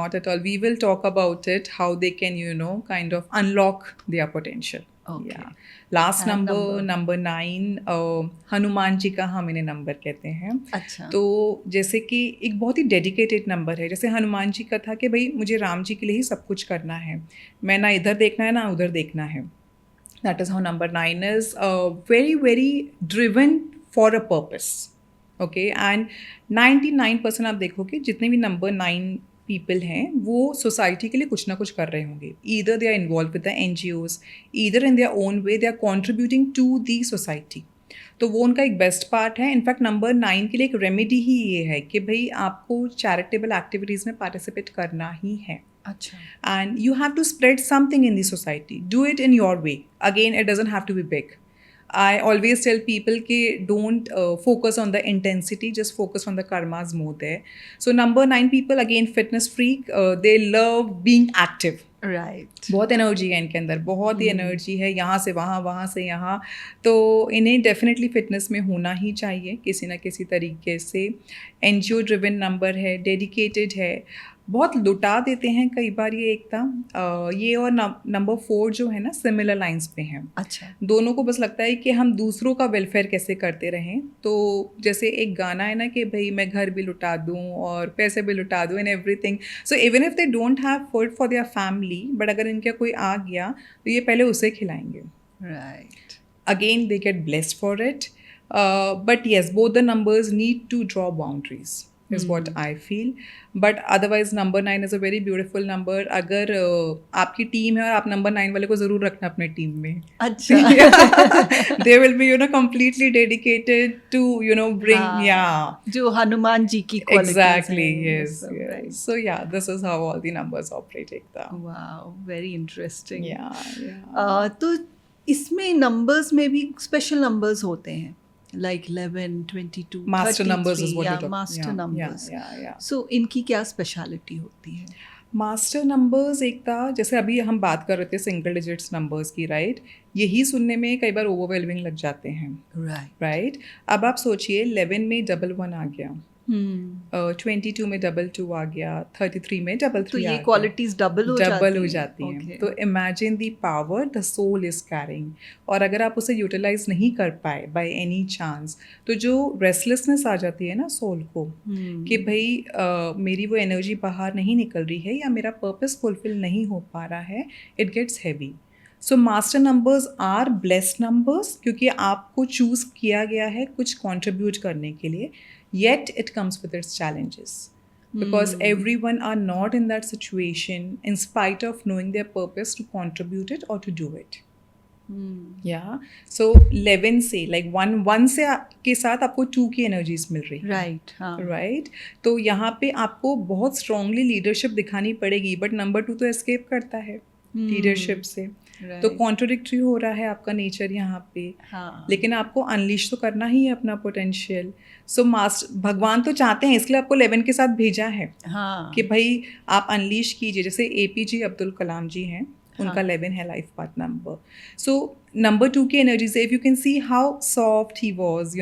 [SPEAKER 2] at all. We will talk about it, how they can kind of unlock their potential.
[SPEAKER 1] Okay.
[SPEAKER 2] Yeah. Last number 9, Hanuman ji का हम इन्हें नंबर कहते हैं।
[SPEAKER 1] अच्छा।
[SPEAKER 2] तो जैसे कि एक बहुत ही डेडिकेटेड नंबर है, जैसे हनुमान जी का था कि भाई मुझे राम जी के लिए ही सब कुछ करना है, मैं ना इधर देखना है ना उधर देखना है। That is how number 9 is, very, very driven for a purpose. Okay, and 99% आप देखोगे जितने भी number 9 people हैं, वो सोसाइटी के लिए कुछ ना कुछ कर रहे होंगे। Either they are involved with the NGOs, either in their own way they are contributing to the society. तो वो उनका एक बेस्ट पार्ट है। इनफैक्ट नंबर 9 के लिए एक रेमेडी ही ये है कि भाई आपको चैरिटेबल एक्टिविटीज़ में पार्टिसिपेट करना ही है।
[SPEAKER 1] अच्छा।
[SPEAKER 2] And you have to spread something in the society. Do it in your way. Again, it doesn't have to be big. I always tell people कि don't focus on the intensity, just focus on the karmas more there. So number 9 people, again fitness freak, they love being active.
[SPEAKER 1] Right.
[SPEAKER 2] बहुत energy है इनके अंदर, बहुत ही energy है, यहाँ से वहाँ, वहाँ से यहाँ। तो इन्हें डेफिनेटली फिटनेस में होना ही चाहिए किसी ना किसी तरीके से। NGO ड्रिवन नंबर है, डेडिकेटेड है, बहुत लुटा देते हैं कई बार ये एकता। ये और नंबर 4 जो है ना, सिमिलर लाइंस पे हैं।
[SPEAKER 1] अच्छा।
[SPEAKER 2] दोनों को बस लगता है कि हम दूसरों का वेलफेयर कैसे करते रहें। तो जैसे एक गाना है ना कि भाई मैं घर भी लुटा दूं और पैसे भी लुटा दूं and everything. So even if they don't have food for their family, but अगर इनका कोई आ गया तो ये पहले उसे खिलाएंगे।
[SPEAKER 1] Right.
[SPEAKER 2] Again, they get blessed for it. But yes, both the numbers need to draw boundaries, is what I feel. But otherwise, number 9 is a very beautiful number. अगर आपकी टीम है और आप नंबर 9 वाले को ज़रूर रखना अपने टीम में।
[SPEAKER 1] अच्छा।
[SPEAKER 2] They will be, completely dedicated to, bring,
[SPEAKER 1] हाँ,
[SPEAKER 2] yeah.
[SPEAKER 1] जो हनुमान जी की qualities
[SPEAKER 2] Exactly,
[SPEAKER 1] हैं, वो
[SPEAKER 2] yes,
[SPEAKER 1] सब,
[SPEAKER 2] yes.
[SPEAKER 1] right.
[SPEAKER 2] So yeah, this is how all the numbers operate, Ekta.
[SPEAKER 1] Wow, very interesting.
[SPEAKER 2] Yeah, yeah.
[SPEAKER 1] तो इसमें नंबर्स में भी स्पेशल नंबर्स होते हैं, like 11, 22,
[SPEAKER 2] Master numbers is what
[SPEAKER 1] या
[SPEAKER 2] you're talking.
[SPEAKER 1] Master
[SPEAKER 2] Yeah,
[SPEAKER 1] numbers.
[SPEAKER 2] yeah, yeah.
[SPEAKER 1] सो इनकी क्या speciality होती है?
[SPEAKER 2] मास्टर नंबर्स एकता, जैसे अभी हम बात कर रहे थे सिंगल डिजिट्स नंबर्स की, राइट? यही सुनने में कई बार ओवरवेलमिंग लग जाते हैं,
[SPEAKER 1] राइट।
[SPEAKER 2] राइट? अब आप सोचिए 11 में 11 आ गया, 22 में 22 आ गया, 33 में 33
[SPEAKER 1] तो
[SPEAKER 2] आ
[SPEAKER 1] ये
[SPEAKER 2] गया।
[SPEAKER 1] क्वालिटीज डबल हो
[SPEAKER 2] जाती हैं।
[SPEAKER 1] Okay.
[SPEAKER 2] तो imagine the power the soul is carrying. और अगर आप उसे यूटिलाइज नहीं कर पाए बाय एनी चांस, तो जो रेस्टलेसनेस आ जाती है ना सोल को, कि भाई मेरी वो एनर्जी बाहर नहीं निकल रही है या मेरा पर्पस फुलफिल नहीं हो पा रहा है, it gets heavy. So master numbers are blessed numbers, क्योंकि आपको चूज़ किया गया है कुछ कंट्रीब्यूट करने के लिए, yet it comes with its challenges. Because everyone are not in that situation in spite of knowing their purpose to contribute it or to do it. Yeah. So 11 से like 1 से के साथ आपको 2 की एनर्जीज मिल रही है,
[SPEAKER 1] राइट। हाँ,
[SPEAKER 2] right? तो यहाँ पे आपको बहुत स्ट्रांगली लीडरशिप दिखानी पड़ेगी, बट नंबर 2 तो एस्केप करता है लीडरशिप से। तो कॉन्ट्रोडिक्टरी हो रहा है आपका नेचर यहाँ पे।
[SPEAKER 1] हाँ,
[SPEAKER 2] लेकिन आपको अनलिश तो करना ही है अपना पोटेंशियल। सो मास्टर भगवान तो चाहते हैं, इसलिए आपको 11 के साथ भेजा है
[SPEAKER 1] हाँ,
[SPEAKER 2] कि भाई आप अनलीश कीजिए। जैसे APJ अब्दुल कलाम जी हैं, उनका 11 है life path number. So number 2 की एनर्जी से if you can see how soft he was,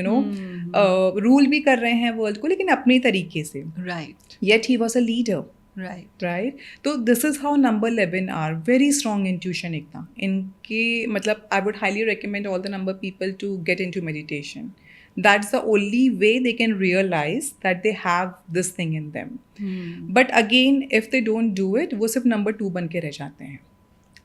[SPEAKER 2] rule भी कर रहे हैं वर्ल्ड को, लेकिन अपने तरीके से।
[SPEAKER 1] Right,
[SPEAKER 2] yet he was a leader,
[SPEAKER 1] right.
[SPEAKER 2] Right? तो this is how number 11 are very strong intuition एकदम इनके। मतलब I would highly recommend all the number people to get into meditation. That's the only way they can realize that they have this thing in them. But again, if they don't do it, वो सिर्फ number 2 बन के रह जाते हैं।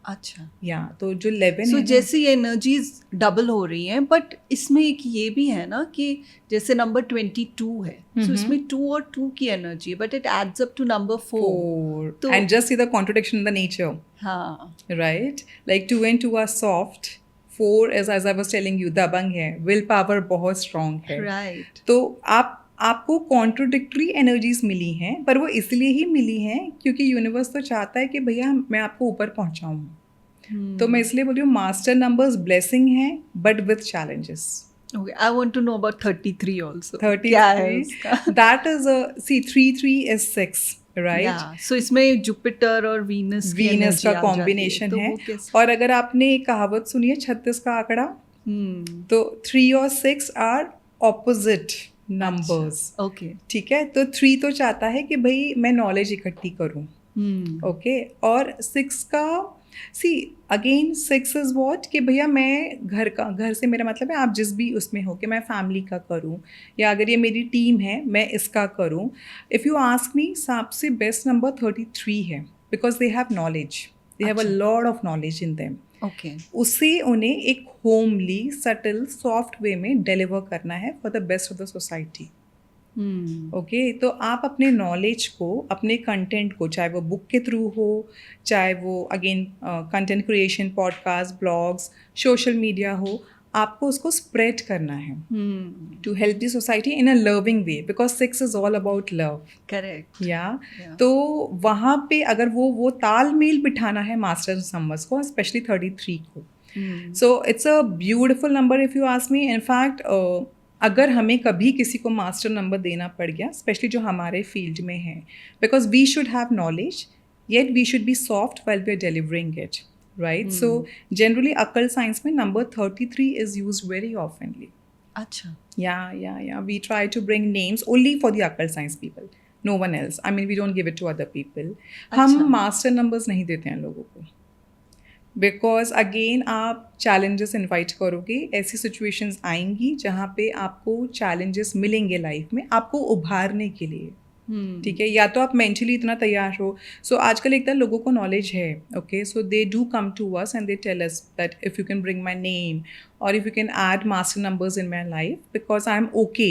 [SPEAKER 1] अच्छा।
[SPEAKER 2] या तो जो 11
[SPEAKER 1] सो
[SPEAKER 2] है
[SPEAKER 1] जैसे ये एनर्जीज डबल हो रही हैं, बट इसमें एक ये भी है ना कि जैसे नंबर 22 है, सो इसमें 2 और 2 की energy, but it adds up to number 4। तो
[SPEAKER 2] and just see the contradiction in the nature,
[SPEAKER 1] हाँ,
[SPEAKER 2] right? Like 2 and 2 are soft. 4 is, as I was telling you, दबंग है, विल पावर बहुत स्ट्रॉन्ग है,
[SPEAKER 1] राइट।
[SPEAKER 2] तो आपको कॉन्ट्रोडिक्टरी एनर्जीज मिली हैं, पर वो इसलिए ही मिली हैं क्योंकि यूनिवर्स तो चाहता है कि भैया मैं आपको ऊपर पहुंचाऊं। तो मैं इसलिए बोल रही हूँ मास्टर नंबर्स ब्लेसिंग है, but with challenges.
[SPEAKER 1] Okay, I want to know about 33 also.
[SPEAKER 2] 33,
[SPEAKER 1] क्या है उसका?
[SPEAKER 2] that is a, see 3 is 6, right?
[SPEAKER 1] Yeah, so इसमें जुपिटर और वीनस
[SPEAKER 2] वीनस का कॉम्बिनेशन है। और अगर आपने एक कहावत सुनी है 36 का आंकड़ा, तो 3 और 6 आर ऑपोजिट नंबर्स।
[SPEAKER 1] ओके,
[SPEAKER 2] ठीक है, तो 3 तो चाहता है कि भाई मैं नॉलेज इकट्ठी करूं, ओके, और 6 का सी अगेन 6 इज वॉट कि भैया मैं घर से मेरा मतलब है आप जिस भी उसमें हो कि मैं फैमिली का करूं, या अगर ये मेरी टीम है मैं इसका करूं। इफ़ यू आस्क मी, सबसे बेस्ट नंबर 33 है, because they have knowledge, they have a lot of knowledge in them.
[SPEAKER 1] Okay,
[SPEAKER 2] उसे उन्हें एक होमली सटल सॉफ्ट वे में डिलीवर करना है for the best of the society. Okay, तो आप अपने नॉलेज को, अपने कंटेंट को, चाहे वो बुक के थ्रू हो, चाहे वो again content creation, podcast, blogs, social media हो, आपको उसको स्प्रेड करना है to help the society in a loving way, because 6 is all about love.
[SPEAKER 1] Correct.
[SPEAKER 2] या तो वहाँ पे अगर वो तालमेल बिठाना है मास्टर नंबर्स को, स्पेशली 33 को। So it's a beautiful number if you ask me. In fact अगर हमें कभी किसी को मास्टर नंबर देना पड़ गया, स्पेशली जो हमारे फील्ड में है, because we should have knowledge yet we should be soft while we are delivering it, right? So generally occult science में number 33 is used very oftenly.
[SPEAKER 1] अच्छा।
[SPEAKER 2] Yeah we try to bring names only for the occult science people, no one else, I mean we don't give it to other people. हम master numbers नहीं देते हैं लोगों को, because again आप challenges invite करोगे, ऐसी सिचुएशंस आएंगी जहाँ पे आपको चैलेंजेस मिलेंगे लाइफ में आपको उभारने के लिए. ठीक है, या तो आप मेंटली इतना तैयार हो. सो आजकल एकदम लोगों को नॉलेज है. Okay, so they do come to us and they tell us that if you can bring my name और if you can add master numbers in my life because I am okay,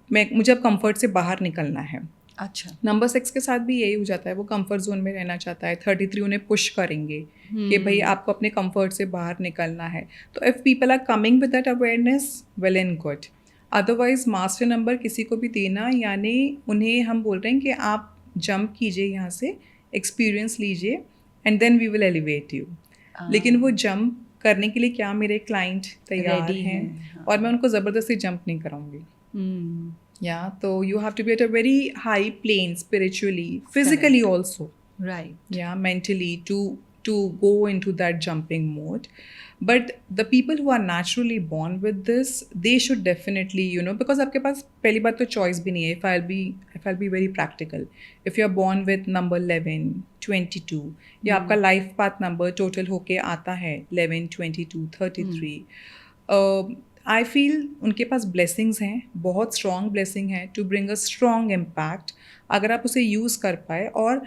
[SPEAKER 2] मुझे अब comfort से बाहर निकलना है.
[SPEAKER 1] अच्छा.
[SPEAKER 2] Number 6 के साथ भी यही हो जाता है, वो कंफर्ट जोन में रहना चाहता है. 33 उन्हें पुश करेंगे कि भाई आपको अपने कंफर्ट से बाहर निकलना है. तो if people are coming with that awareness, well and good. Otherwise master number किसी को भी देना यानी उन्हें हम बोल रहे हैं कि आप जंप कीजिए यहाँ से, एक्सपीरियंस लीजिए and then we will elevate you. लेकिन वो जंप करने के लिए क्या मेरे क्लाइंट तैयार हैं, और मैं उनको ज़बरदस्ती जंप नहीं कराऊंगी. Yeah, so you have to be at a very high plane spiritually, physically also.
[SPEAKER 1] Right.
[SPEAKER 2] Yeah, mentally to go into that jumping mode. But the people who are naturally born with this, they should definitely, because आपके पास पहली बात तो choice भी नहीं है. If I'll be very practical, if you are born with number 11, 22, या आपका life path number total होके आता है 11, 22, 33. आई फील उनके पास ब्लेसिंग्स हैं, बहुत स्ट्रॉन्ग ब्लेसिंग है to bring a strong impact अगर आप उसे यूज़ कर पाए. और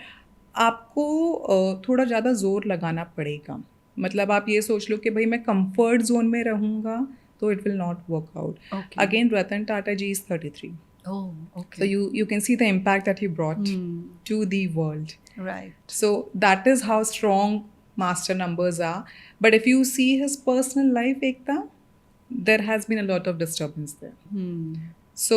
[SPEAKER 2] आपको थोड़ा ज़्यादा ज़ोर लगाना पड़ेगा. मतलब आप ये सोच लो कि भाई मैं कंफर्ट जोन में रहूँगा तो it will not work out. Again Ratan Tata ji is 33.
[SPEAKER 1] Oh, okay.
[SPEAKER 2] So you can see the impact that he brought to the world.
[SPEAKER 1] Right.
[SPEAKER 2] So that is how strong master numbers are. But if you see his personal life, Ekta, there has been a lot of disturbance there. So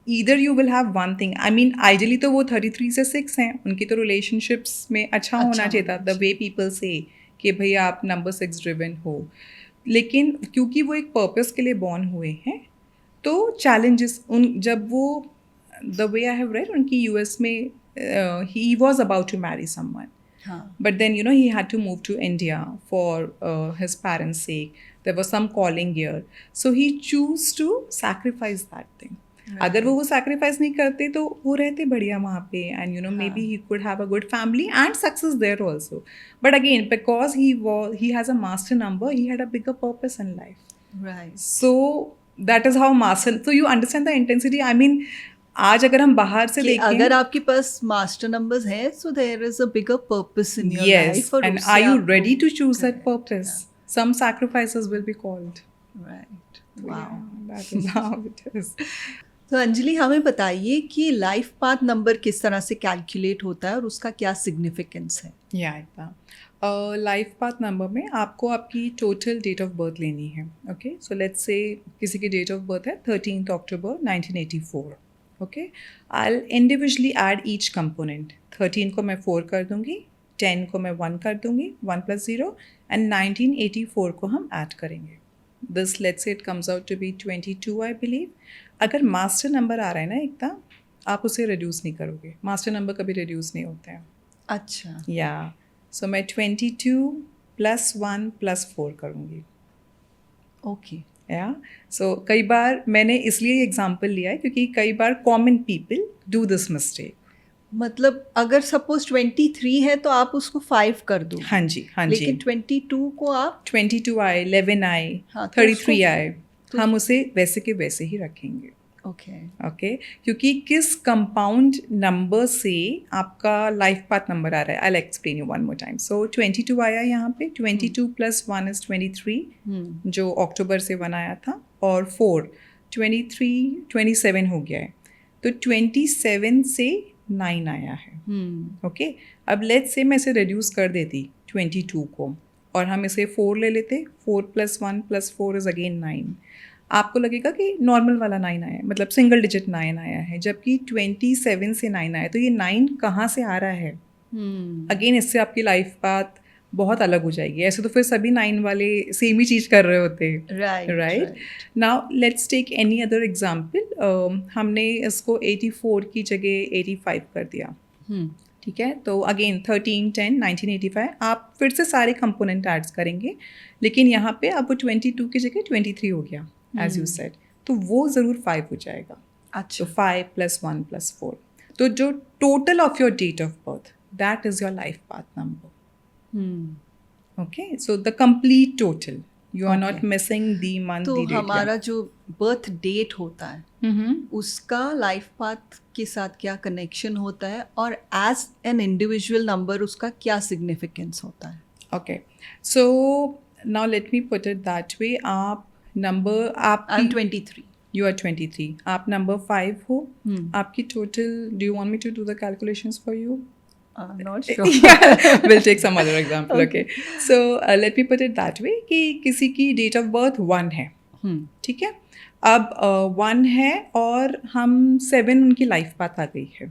[SPEAKER 2] either you will have one thing. I mean, ideally तो वो 33 से 6 हैं, उनकी तो relationships में अच्छा होना चाहिए था. The way people say कि भाई आप number 6 driven हो, लेकिन क्योंकि वो एक purpose के लिए born हुए हैं तो challenges जब वो the way I have read उनकी US में he was about to marry someone. But then, he had to move to India for his parents' sake. There was some calling here. So he chose to sacrifice that thing. अगर वो sacrifice नहीं करते तो वो रहते बढ़िया वहाँ पे and maybe he could have a good family and success there also. But again, because he has a master number, he had a bigger purpose in life.
[SPEAKER 1] Right.
[SPEAKER 2] So that is how master. So you understand the intensity. I mean, आज अगर हम बाहर से देखें,
[SPEAKER 1] अगर आपके पास master numbers है, so there is a bigger purpose in your
[SPEAKER 2] yes,
[SPEAKER 1] life. और
[SPEAKER 2] and are you ready to choose that purpose? Some sacrifices will be called.
[SPEAKER 1] Right.
[SPEAKER 2] So,
[SPEAKER 1] Wow.
[SPEAKER 2] yeah, that is how it is.
[SPEAKER 1] तो अंजलि हमें बताइए कि life path number किस तरह से calculate होता है और उसका क्या सिग्निफिकेंस है.
[SPEAKER 2] लाइफ पाथ नंबर में आपको आपकी टोटल डेट ऑफ बर्थ लेनी है. ओके, सो लेट्स से किसी की डेट ऑफ बर्थ है 13 अक्टूबर 1984. ओके, आई इंडिविजुअली ऐड ईच कंपोनेंट. 13 को मैं 4 कर दूंगी, 10 को मैं 1 कर दूंगी, 1 + 0, एंड 1984 को हम ऐड करेंगे. This let's say it comes out to be 22 I believe. अगर मास्टर नंबर आ रहा है ना एकता, आप उसे रिड्यूस नहीं करोगे. मास्टर नंबर कभी रिड्यूस नहीं होते हैं.
[SPEAKER 1] अच्छा.
[SPEAKER 2] या सो मैं 22 + 1 + 4 करूँगी.
[SPEAKER 1] ओके.
[SPEAKER 2] या सो कई बार मैंने इसलिए एग्जांपल लिया है क्योंकि कई बार common people do this mistake.
[SPEAKER 1] मतलब अगर सपोज 23 है तो आप उसको 5 कर दो.
[SPEAKER 2] हाँ जी.
[SPEAKER 1] लेकिन 22 को आप
[SPEAKER 2] 22 आए, 11 आए, 33 आए, हम उसे वैसे के वैसे ही रखेंगे. ओके, क्योंकि किस कंपाउंड नंबर से आपका लाइफ पाथ नंबर आ रहा है. I will explain you one more time. So 22 आया यहाँ पे. 22 + 1 इज 23, जो अक्टूबर से 1 आया था, और 4 23 27 हो गया है. तो 27 से 9 आया है. ओके, अब लेट्स से मैं इसे रिड्यूस कर देती 22 को और हम इसे 4 ले लेते. 4 + 1 + 4 इज अगेन 9. आपको लगेगा कि नॉर्मल वाला 9 आया है, मतलब सिंगल डिजिट 9 आया है, जबकि 27 से 9 आया. तो ये 9 कहाँ से आ रहा है? अगेन इससे आपकी लाइफ पाथ बहुत अलग हो जाएगी. ऐसे तो फिर सभी 9 वाले सेम ही चीज़ कर रहे होते हैं. Right. Now let's take any other example. हमने इसको 84 की जगह 85 कर दिया. ठीक है, तो अगेन 13 10 1985 आप फिर से सारे कंपोनेंट ऐड्स करेंगे, लेकिन यहाँ पे अब वो 22 की जगह 23 हो गया एज यू सेड, तो वो ज़रूर 5 हो जाएगा.
[SPEAKER 1] अच्छा.
[SPEAKER 2] तो 5 + 1 + 4. तो जो total of your date of birth, that is your life path number. Okay, so the complete total. You are not
[SPEAKER 1] Okay.
[SPEAKER 2] missing the month,
[SPEAKER 1] तो
[SPEAKER 2] the date.
[SPEAKER 1] हमारा जो बर्थ डेट होता है
[SPEAKER 2] Mm-hmm.
[SPEAKER 1] उसका लाइफ पाथ के साथ क्या connection होता है और एज एन इंडिविजुअल नंबर उसका क्या सिग्निफिकेंस होता है?
[SPEAKER 2] Okay, so now let me put it that way. आप number
[SPEAKER 1] आई एम
[SPEAKER 2] आपकी
[SPEAKER 1] 23.
[SPEAKER 2] you are 23. आप number 5 हो.
[SPEAKER 1] Hmm.
[SPEAKER 2] आपकी total. Do you want me to do the calculations for you?
[SPEAKER 1] Not sure.
[SPEAKER 2] Yeah, we'll take some other example. Okay. So let me put it that way कि किसी की date of birth 1 है. ठीक है. अब 1 है और हम 7 उनकी लाइफ पाथ आ गई है.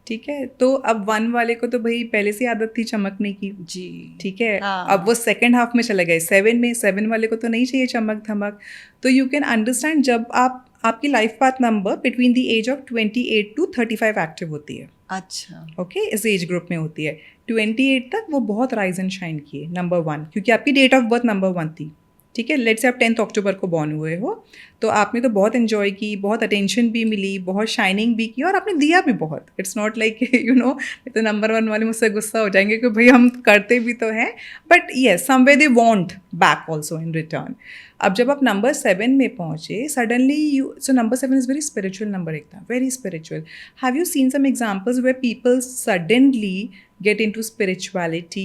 [SPEAKER 2] ठीक है. तो अब 1 वाले को तो भाई पहले से आदत थी चमकने की.
[SPEAKER 1] जी.
[SPEAKER 2] ठीक है.
[SPEAKER 1] हाँ.
[SPEAKER 2] अब वो सेकेंड हाफ में चले गए 7 में. 7 वाले को तो नहीं चाहिए चमक धमक. तो यू कैन अंडरस्टैंड जब आपकी life path number between the age of 28 to 35 active होती है.
[SPEAKER 1] अच्छा.
[SPEAKER 2] ओके, इस एज ग्रुप में होती है. 28 तक वो बहुत राइज एंड शाइन किए नंबर 1, क्योंकि आपकी डेट ऑफ बर्थ नंबर 1 थी. ठीक है. लेट्स से आप 10 अक्टूबर को बॉर्न हुए हो, तो आपने तो बहुत एंजॉय की, बहुत अटेंशन भी मिली, बहुत शाइनिंग भी की और आपने दिया भी बहुत. It's not like you no तो नंबर 1 वाले मुझसे गुस्सा हो जाएंगे कि भाई हम करते भी तो हैं, but yes somewhere they want back also in return. अब जब आप नंबर 7 में पहुँचे suddenly you, so number 7 is very spiritual number, एकदम very spiritual. Have you seen some examples where people suddenly get into spirituality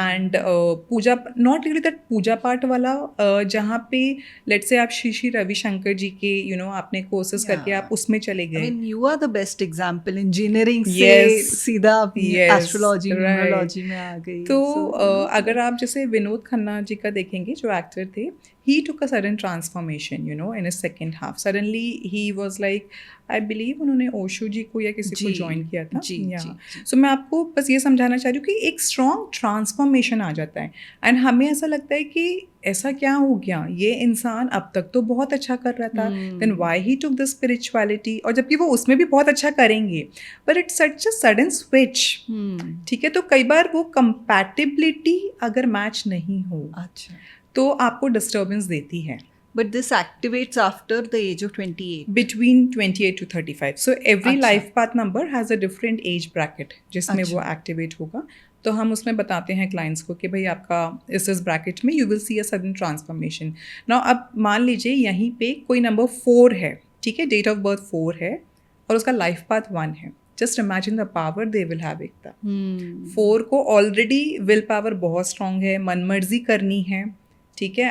[SPEAKER 2] and puja, not really that puja पाठ वाला, जहाँ पे let's say आप श्री रविशंकर जी के आपने कोर्सेज करके आप उसमें चले
[SPEAKER 1] I
[SPEAKER 2] गए.
[SPEAKER 1] mean, you are the best example. Engineering से
[SPEAKER 2] Yes.
[SPEAKER 1] सीधा
[SPEAKER 2] Yes,
[SPEAKER 1] एस्ट्रोलॉजी
[SPEAKER 2] right.
[SPEAKER 1] न्यूमरोलॉजी में आ गई.
[SPEAKER 2] तो
[SPEAKER 1] So,
[SPEAKER 2] अगर आप जैसे विनोद खन्ना जी का देखेंगे जो एक्टर थे, he took a sudden transformation in his second half. Suddenly he was like, I believe उन्होंने ओशो जी को या किसी को
[SPEAKER 1] जी,
[SPEAKER 2] ज्वाइन किया था.
[SPEAKER 1] जी,
[SPEAKER 2] Yeah.
[SPEAKER 1] जी.
[SPEAKER 2] सो मैं आपको बस ये समझाना चाह रही हूँ कि एक स्ट्रॉन्ग ट्रांसफॉर्मेशन आ जाता है एंड हमें ऐसा लगता है कि ऐसा क्या हो गया, ये इंसान अब तक तो बहुत अच्छा कर रहा था, then why he took the spirituality, और जबकि वो उसमें भी बहुत अच्छा करेंगे, but it's such a sudden switch. ठीक है. तो कई बार वो कंपैटिबिलिटी अगर मैच नहीं हो
[SPEAKER 1] अच्छा.
[SPEAKER 2] तो आपको डिस्टर्बेंस देती है.
[SPEAKER 1] But this activates after the age of 28.
[SPEAKER 2] Between 28 to 35. So every
[SPEAKER 1] अच्छा.
[SPEAKER 2] life path number has a different age bracket जिसमें
[SPEAKER 1] अच्छा.
[SPEAKER 2] वो एक्टिवेट होगा. तो हम उसमें बताते हैं क्लाइंट्स को कि भाई आपका इस ब्रैकेट में you will C a sudden transformation. Now अब मान लीजिए यहीं पे कोई नंबर 4 है. ठीक है. डेट ऑफ बर्थ 4 है और उसका लाइफ पाथ 1 है. Just imagine the power they will have. Ekta 4 को ऑलरेडी विल पावर बहुत स्ट्रांग है, मनमर्जी करनी है. ठीक है.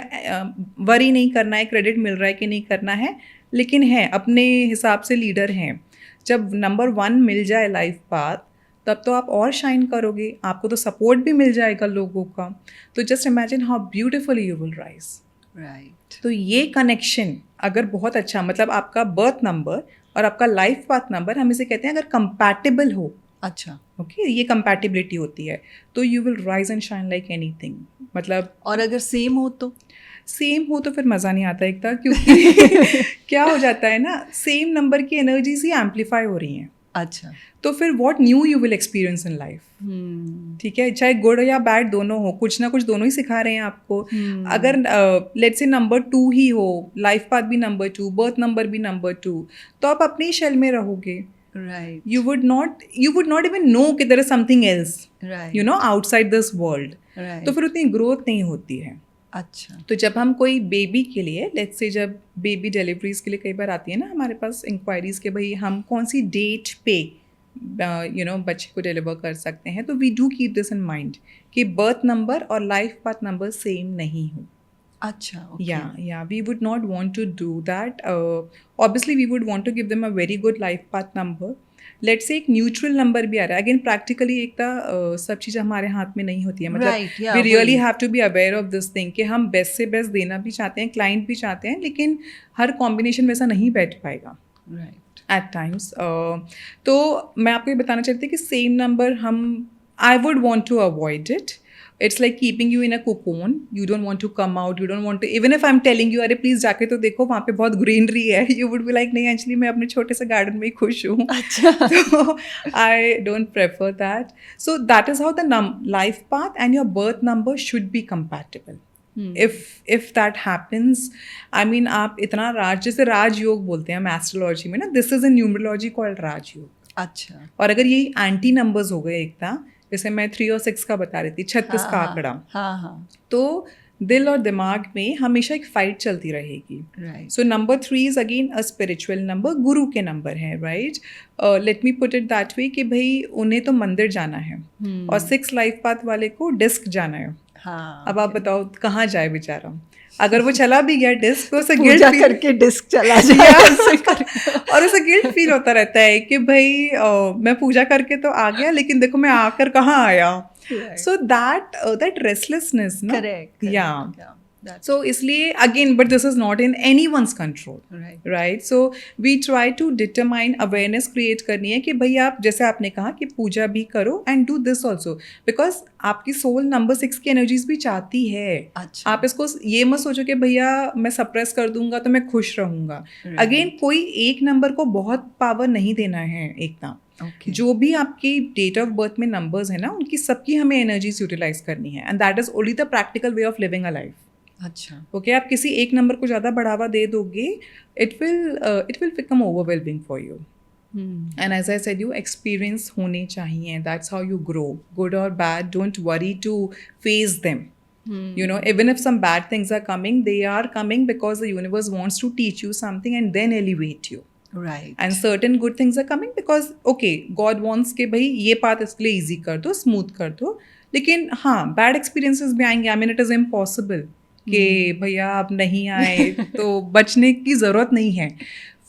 [SPEAKER 2] वरी नहीं करना है, क्रेडिट मिल रहा है कि नहीं करना है, लेकिन है अपने हिसाब से लीडर हैं. जब नंबर 1 मिल जाए लाइफ पाथ तब तो आप और शाइन करोगे, आपको तो सपोर्ट भी मिल जाएगा लोगों का. तो just imagine how beautifully you will rise.
[SPEAKER 1] Right.
[SPEAKER 2] तो ये कनेक्शन अगर बहुत अच्छा, मतलब आपका बर्थ नंबर और आपका लाइफ पाथ नंबर, हम इसे कहते हैं अगर कंपैटिबल हो.
[SPEAKER 1] अच्छा.
[SPEAKER 2] ओके. ये कंपैटिबिलिटी होती है तो you will rise and shine like anything. मतलब
[SPEAKER 1] और अगर सेम हो तो
[SPEAKER 2] सेम हो तो फिर मज़ा नहीं आता एक था, क्योंकि क्या हो जाता है ना, सेम नंबर की एनर्जीज ही एम्पलीफाई हो रही हैं.
[SPEAKER 1] अच्छा.
[SPEAKER 2] तो फिर what new you will experience in life. ठीक है. चाहे गुड या बैड दोनों हो, कुछ ना कुछ दोनों ही सिखा रहे हैं आपको. अगर लेट्स से नंबर 2 ही हो, लाइफ पाथ भी नंबर 2, बर्थ नंबर भी नंबर 2, तो आप अपने ही शेल में रहोगे.
[SPEAKER 1] Right.
[SPEAKER 2] You would not even know कि there is something else,
[SPEAKER 1] right.
[SPEAKER 2] outside this world.
[SPEAKER 1] Right.
[SPEAKER 2] तो फिर उतनी ग्रोथ नहीं होती है.
[SPEAKER 1] अच्छा.
[SPEAKER 2] तो जब हम कोई बेबी के लिए, लेट्स से जब बेबी डिलीवरीज के लिए कई बार आती है ना हमारे पास इंक्वायरीज के भाई हम कौन सी डेट पे बच्चे को डिलीवर कर सकते हैं, तो we do keep this in mind कि बर्थ नंबर और लाइफ पाथ नंबर सेम नहीं हो.
[SPEAKER 1] अच्छा. Okay.
[SPEAKER 2] Yeah, we would not want to do that. Obviously, we would want to give them a very good life path number. Let's say एक neutral number भी आ रहा है. Again practically एक सब चीज़ हमारे हाथ में नहीं होती है. मतलब
[SPEAKER 1] Right, yeah,
[SPEAKER 2] वी रियली
[SPEAKER 1] वही.
[SPEAKER 2] Have to be aware of this thing कि हम बेस्ट से बेस्ट देना भी चाहते हैं, क्लाइंट भी चाहते हैं, लेकिन हर कॉम्बिनेशन वैसा नहीं बैठ पाएगा
[SPEAKER 1] राइट.
[SPEAKER 2] Eight times. तो मैं आपको ये बताना चाहती हूँ कि same number I would want to avoid it. It's like keeping you in a cocoon. You don't want to come out. You don't want to. Even if I'm telling you, अरे please जाके तो देखो वहाँ पे बहुत greenery है. You would be like नहीं actually मैं अपने छोटे से गार्डन में ही खुश हूँ.
[SPEAKER 1] अच्छा.
[SPEAKER 2] So I don't prefer that. So that is how the life path and your birth number should be compatible. If that happens, I mean आप इतना जैसे राजयोग बोलते हैं हम एस्ट्रोलॉजी में ना, this is a numerology called राजयोग.
[SPEAKER 1] अच्छा।
[SPEAKER 2] और अगर ये एंटी नंबर्स हो गए एकता, जैसे मैं 3 और 6 का बता रही थी, 36 का आंकड़ा,
[SPEAKER 1] हाँ हाँ,
[SPEAKER 2] तो दिल और दिमाग में हमेशा एक फाइट चलती रहेगी.
[SPEAKER 1] Right.
[SPEAKER 2] So number 3 is again a spiritual number, गुरु के नंबर हैं, right? Let me put it that way कि भाई उन्हें तो मंदिर जाना है और 6 लाइफ पाथ वाले को डिस्क जाना है.
[SPEAKER 1] हाँ,
[SPEAKER 2] अब आप बताओ कहाँ जाए बेचारा. अगर वो चला भी गया डिस्क तो उसे गिल्ट
[SPEAKER 1] पूजा
[SPEAKER 2] फील
[SPEAKER 1] करके डिस्क चला जाए ऐसे करके।
[SPEAKER 2] और उसे गिल्ट फील होता रहता है कि भाई मैं पूजा करके तो आ गया लेकिन देखो मैं आकर कहाँ आया.
[SPEAKER 1] Right.
[SPEAKER 2] So that restlessness, no?
[SPEAKER 1] Correct.
[SPEAKER 2] Yeah.
[SPEAKER 1] That's
[SPEAKER 2] So इसलिए again, but this is not in anyone's control,
[SPEAKER 1] right.
[SPEAKER 2] right? So we try to determine awareness create करनी है कि भाई आप जैसे आपने कहा कि पूजा भी करो and do this also because आपकी सोल नंबर 6 की एनर्जीज भी चाहती है.
[SPEAKER 1] अच्छा.
[SPEAKER 2] आप इसको ये मत सोचो कि भैया मैं सप्रेस कर दूंगा तो मैं खुश रहूंगा.
[SPEAKER 1] Right.
[SPEAKER 2] अगेन कोई एक नंबर को बहुत पावर नहीं देना है एकदम.
[SPEAKER 1] Okay.
[SPEAKER 2] जो भी आपकी डेट ऑफ बर्थ में नंबर्स है ना उनकी सबकी हमें एनर्जीज यूटिलाइज करनी है and that is only the practical way of living a life.
[SPEAKER 1] अच्छा.
[SPEAKER 2] ओके आप किसी एक नंबर को ज़्यादा बढ़ावा दे दोगे it will become overwhelming for you. And as I said you experience होने चाहिए. That's how you grow. Good और bad, don't worry to face them. You know, even if some bad things are coming, they are coming because the universe wants to teach you something and then elevate you.
[SPEAKER 1] Right.
[SPEAKER 2] And certain good things are coming because okay, God wants कि भाई ये path इसके लिए easy कर दो, smooth कर दो. लेकिन हाँ bad experiences भी आएंगे. I mean it is impossible कि भैया आप नहीं आए तो बचने की ज़रूरत नहीं है.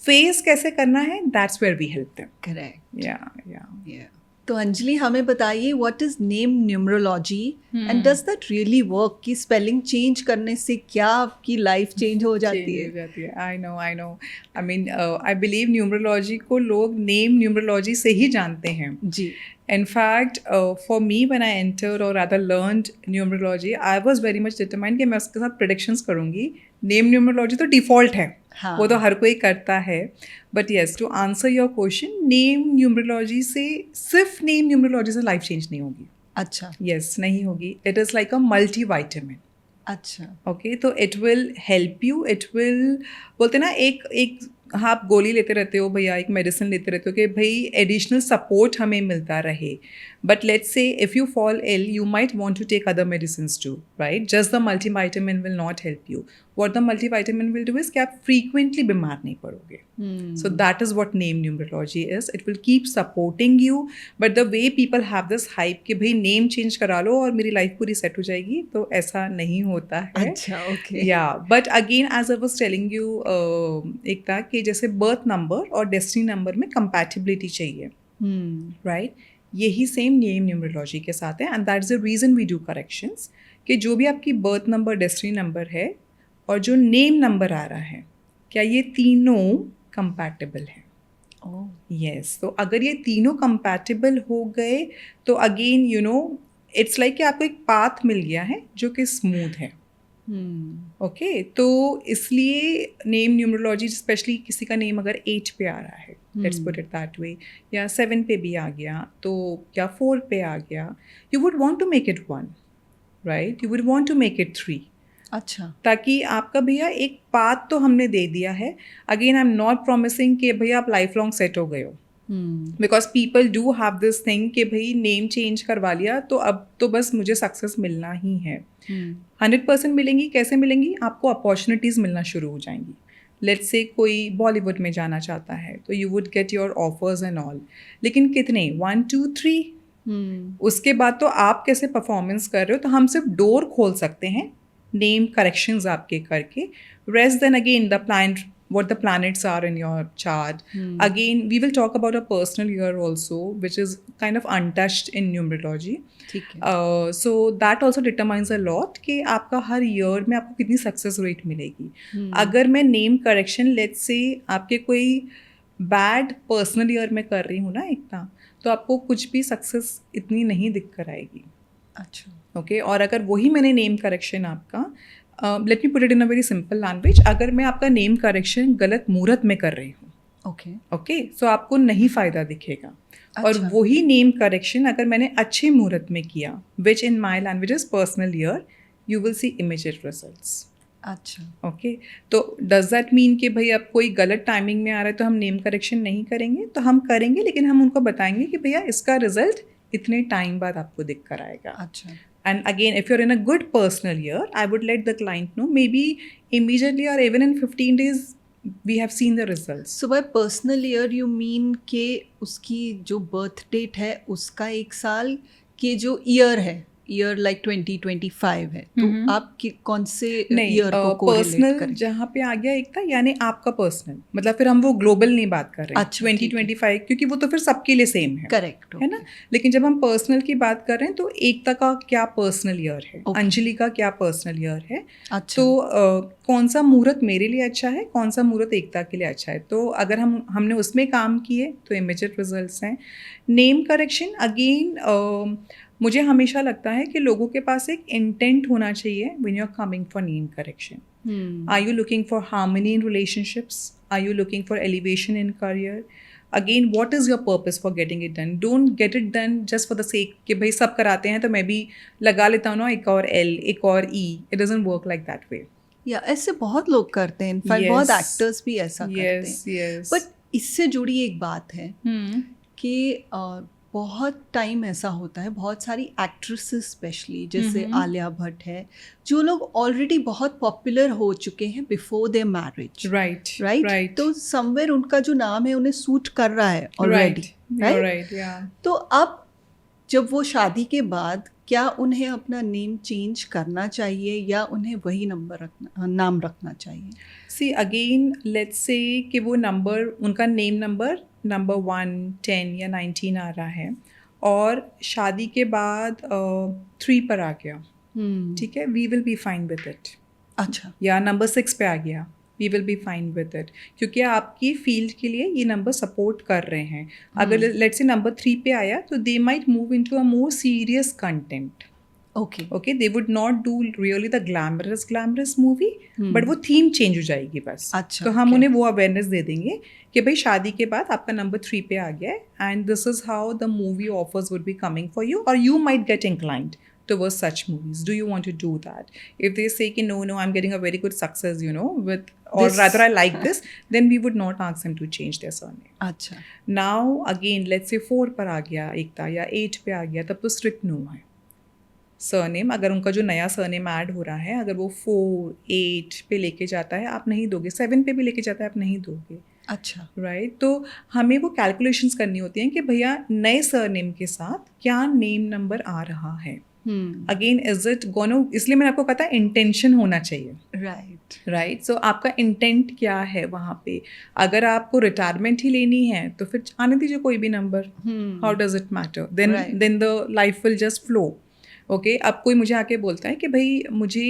[SPEAKER 2] फेस कैसे करना है that's where we help them.
[SPEAKER 1] Correct.
[SPEAKER 2] Yeah.
[SPEAKER 1] तो अंजलि हमें बताइए what is name numerology and does that really work कि स्पेलिंग चेंज करने से क्या आपकी लाइफ चेंज हो जाती है?
[SPEAKER 2] I know. I mean I believe numerology को लोग नेम न्यूमरोलॉजी से ही जानते हैं
[SPEAKER 1] जी.
[SPEAKER 2] In fact, for me, when I entered or rather learned numerology, I was very much determined कि मैं उसके साथ predictions करूँगी. Name numerology तो default है.
[SPEAKER 1] हाँ.
[SPEAKER 2] वो तो हर कोई करता है. But yes, to answer your question, name numerology से सिर्फ name numerology से life change नहीं होगी.
[SPEAKER 1] अच्छा.
[SPEAKER 2] Yes, नहीं होगी. It is like a multivitamin.
[SPEAKER 1] अच्छा.
[SPEAKER 2] Okay, तो it will help you. It will बोलते ना एक हाँ आप गोली लेते रहते हो भैया, एक मेडिसिन लेते रहते हो कि भाई एडिशनल सपोर्ट हमें मिलता रहे. But let's say if you fall ill you might want to take other medicines too, right? Just the multivitamin will not help you. What the multivitamin will do is कि आप frequently बीमार नहीं पड़ोगे. So that is what name numerology is. It will keep supporting you. But the way people have this hype कि भाई name change करा लो और मेरी लाइफ पूरी सेट हो जाएगी, तो ऐसा नहीं होता है.
[SPEAKER 1] अच्छा. Okay.
[SPEAKER 2] Yeah but again as I was telling you Ekta कि जैसे बर्थ नंबर और डेस्टिनी नंबर में कंपैटिबिलिटी चाहिए, राइट? यही सेम नेम न्यूमरोलॉजी के साथ है and that is the reason we do corrections कि जो भी आपकी बर्थ नंबर डेस्टिनी नंबर है और जो नेम नंबर आ रहा है, क्या ये तीनों कंपैटिबल हैं? यस. तो अगर ये तीनों कंपैटिबल हो गए तो again you know it's like कि आपको एक पाथ मिल गया है जो कि स्मूथ है. ओके तो इसलिए नेम न्यूमरोलॉजी स्पेशली किसी का नेम अगर 8 पे आ रहा है, लेट्स पुट इट दैट वे, या 7 पे भी आ गया तो या 4 पे आ गया, you would want to make it 1, right? You would want to make it 3.
[SPEAKER 1] अच्छा.
[SPEAKER 2] ताकि आपका भैया एक पाथ तो हमने दे दिया है. Again I am not promising कि भैया आप लाइफ लॉन्ग सेट हो गए हो, because people do have this thing कि भाई नेम चेंज करवा लिया तो अब तो बस मुझे सक्सेस मिलना ही है. 100% मिलेंगी. कैसे मिलेंगी? आपको अपॉर्चुनिटीज़ मिलना शुरू हो जाएंगी. लेट्स से कोई बॉलीवुड में जाना चाहता है तो you would get your offers and all. लेकिन कितने? 1 2 3. उसके बाद तो आप कैसे परफॉर्मेंस कर रहे हो, तो हम सिर्फ डोर खोल सकते हैं नेम करेक्शंस आपके करके. Rest then again the plan what the planets are in your chart. Again, we will talk about a personal year also, which is kind of untouched in numerology. So that also determines a lot कि आपका हर year में आपको कितनी success rate मिलेगी. अगर मैं name correction let's say आपके कोई बैड पर्सनल ईयर में कर रही हूँ ना इतना, तो आपको कुछ भी सक्सेस इतनी नहीं दिख कर आएगी.
[SPEAKER 1] अच्छा.
[SPEAKER 2] ओके और अगर वही मैंने नेम करेक्शन आपका let me put it in a very simple language, अगर मैं आपका नेम करेक्शन गलत मुहूर्त में कर रही हूँ, ओके सो आपको नहीं फ़ायदा दिखेगा. और वही नेम करेक्शन अगर मैंने अच्छे मुहूर्त में किया, which in my language is personal year, you will see immediate results.
[SPEAKER 1] अच्छा,
[SPEAKER 2] ओके तो डज दैट मीन कि भाई अब कोई गलत टाइमिंग में आ रहा है तो हम नेम करेक्शन नहीं करेंगे? तो हम करेंगे, लेकिन हम उनको बताएंगे कि भैया इसका रिजल्ट इतने टाइम बाद आपको दिख कर आएगा.
[SPEAKER 1] अच्छा.
[SPEAKER 2] And again, if you're in a good personal year, I would let the client know, maybe immediately or even in 15 days, we have seen the results.
[SPEAKER 1] So bye personal year you mean के उसकी जो birth date है उसका 1 साल के जो year है, year like 2025 है, तो आप कौन से
[SPEAKER 2] नहीं,
[SPEAKER 1] ईयर को कोरिलेट
[SPEAKER 2] पर्सनल
[SPEAKER 1] करें?
[SPEAKER 2] जहाँ पे आ गया एक था, यानी आपका पर्सनल, मतलब फिर हम वो ग्लोबल नहीं बात कर रहे हैं.
[SPEAKER 1] अच्छा, ठीक है.
[SPEAKER 2] 2025 क्योंकि वो तो फिर सबके लिए सेम है.
[SPEAKER 1] करेक्ट,
[SPEAKER 2] है ना. लेकिन जब हम पर्सनल की बात कर रहे हैं तो एकता का क्या पर्सनल ईयर है,
[SPEAKER 1] Okay.
[SPEAKER 2] अंजलि का क्या पर्सनल ईयर है,
[SPEAKER 1] अच्छा.
[SPEAKER 2] तो कौन सा मुहूर्त मेरे लिए अच्छा है, कौन सा मुहूर्त एकता के लिए अच्छा है, तो अगर हमने उसमें काम किए तो इमीडिएट रिजल्ट्स हैं. नेम करेक्शन अगेन, मुझे हमेशा लगता है कि लोगों के पास एक इंटेंट होना चाहिए when you are coming for name correction. Are you looking for harmony in relationships? Are you looking for elevation in career? Again, what is your purpose for getting it done? Don't get it done just for the sake कि भाई सब कराते हैं तो मैं भी लगा लेता हूँ ना एक और L, एक और E. It doesn't work like that way.
[SPEAKER 1] या ऐसे बहुत लोग करते हैं, इनफैक्ट
[SPEAKER 2] Yes.
[SPEAKER 1] बहुत एक्टर्स भी ऐसा करते हैं.
[SPEAKER 2] Yes.
[SPEAKER 1] बट इससे जुड़ी एक बात है कि बहुत टाइम ऐसा होता है, बहुत सारी एक्ट्रेसेस स्पेशली जैसे आलिया भट्ट है, जो लोग ऑलरेडी बहुत पॉपुलर हो चुके हैं before there marriage.
[SPEAKER 2] Right.
[SPEAKER 1] Right. तो समवेयर उनका जो नाम है उन्हें सूट कर रहा है ऑलरेडी.
[SPEAKER 2] Right. Yeah.
[SPEAKER 1] तो अब जब वो शादी के बाद क्या उन्हें अपना नेम चेंज करना चाहिए या उन्हें वही नाम रखना चाहिए?
[SPEAKER 2] See again, let's say कि वो नंबर, उनका नेम नंबर 1, 10 या 19 आ रहा है और शादी के बाद 3 पर आ गया, ठीक है, we will be fine with it.
[SPEAKER 1] अच्छा.
[SPEAKER 2] या नंबर 6 पे आ गया, we will be fine with it, क्योंकि आपकी फील्ड के लिए ये नंबर सपोर्ट कर रहे हैं. अगर लेट्स से नंबर 3 पे आया तो they might move into a more serious content. Okay, they would not do really the glamorous movie, but वो थीम चेंज हो जाएगी बस.
[SPEAKER 1] अच्छा,
[SPEAKER 2] तो हम उन्हें वो अवेयरनेस दे देंगे कि भाई शादी के बाद आपका नंबर 3 पे आ गया है and this is how the movie offers would be coming for you, और you might get inclined towards such movies. Do you want to do that? If they say कि no, I'm getting a very good success, with, or
[SPEAKER 1] This-
[SPEAKER 2] rather I like this, then we would not ask them to change their surname.
[SPEAKER 1] अच्छा.
[SPEAKER 2] Now again, let's say 4 पर आ गया एकता या 8 पे आ गया, तब तो स्ट्रिक्ट नो है. सरनेम, अगर उनका जो नया सरनेम ऐड हो रहा है, अगर वो 4, 8 पे लेके जाता है आप नहीं दोगे, 7 पे भी लेके जाता है आप नहीं दोगे.
[SPEAKER 1] अच्छा.
[SPEAKER 2] राइट. तो हमें वो कैलकुलेशंस करनी होती हैं कि भैया नए सरनेम के साथ क्या नेम नंबर आ रहा है. अगेन इज इट गोनो, इसलिए मैंने आपको कहा इंटेंशन होना चाहिए. राइट. सो आपका इंटेंट क्या है वहाँ पे. अगर आपको रिटायरमेंट ही लेनी है तो फिर आने दीजिए कोई भी number. How does it matter, then the life will just flow. Okay, अब कोई मुझे आके बोलता है कि भाई मुझे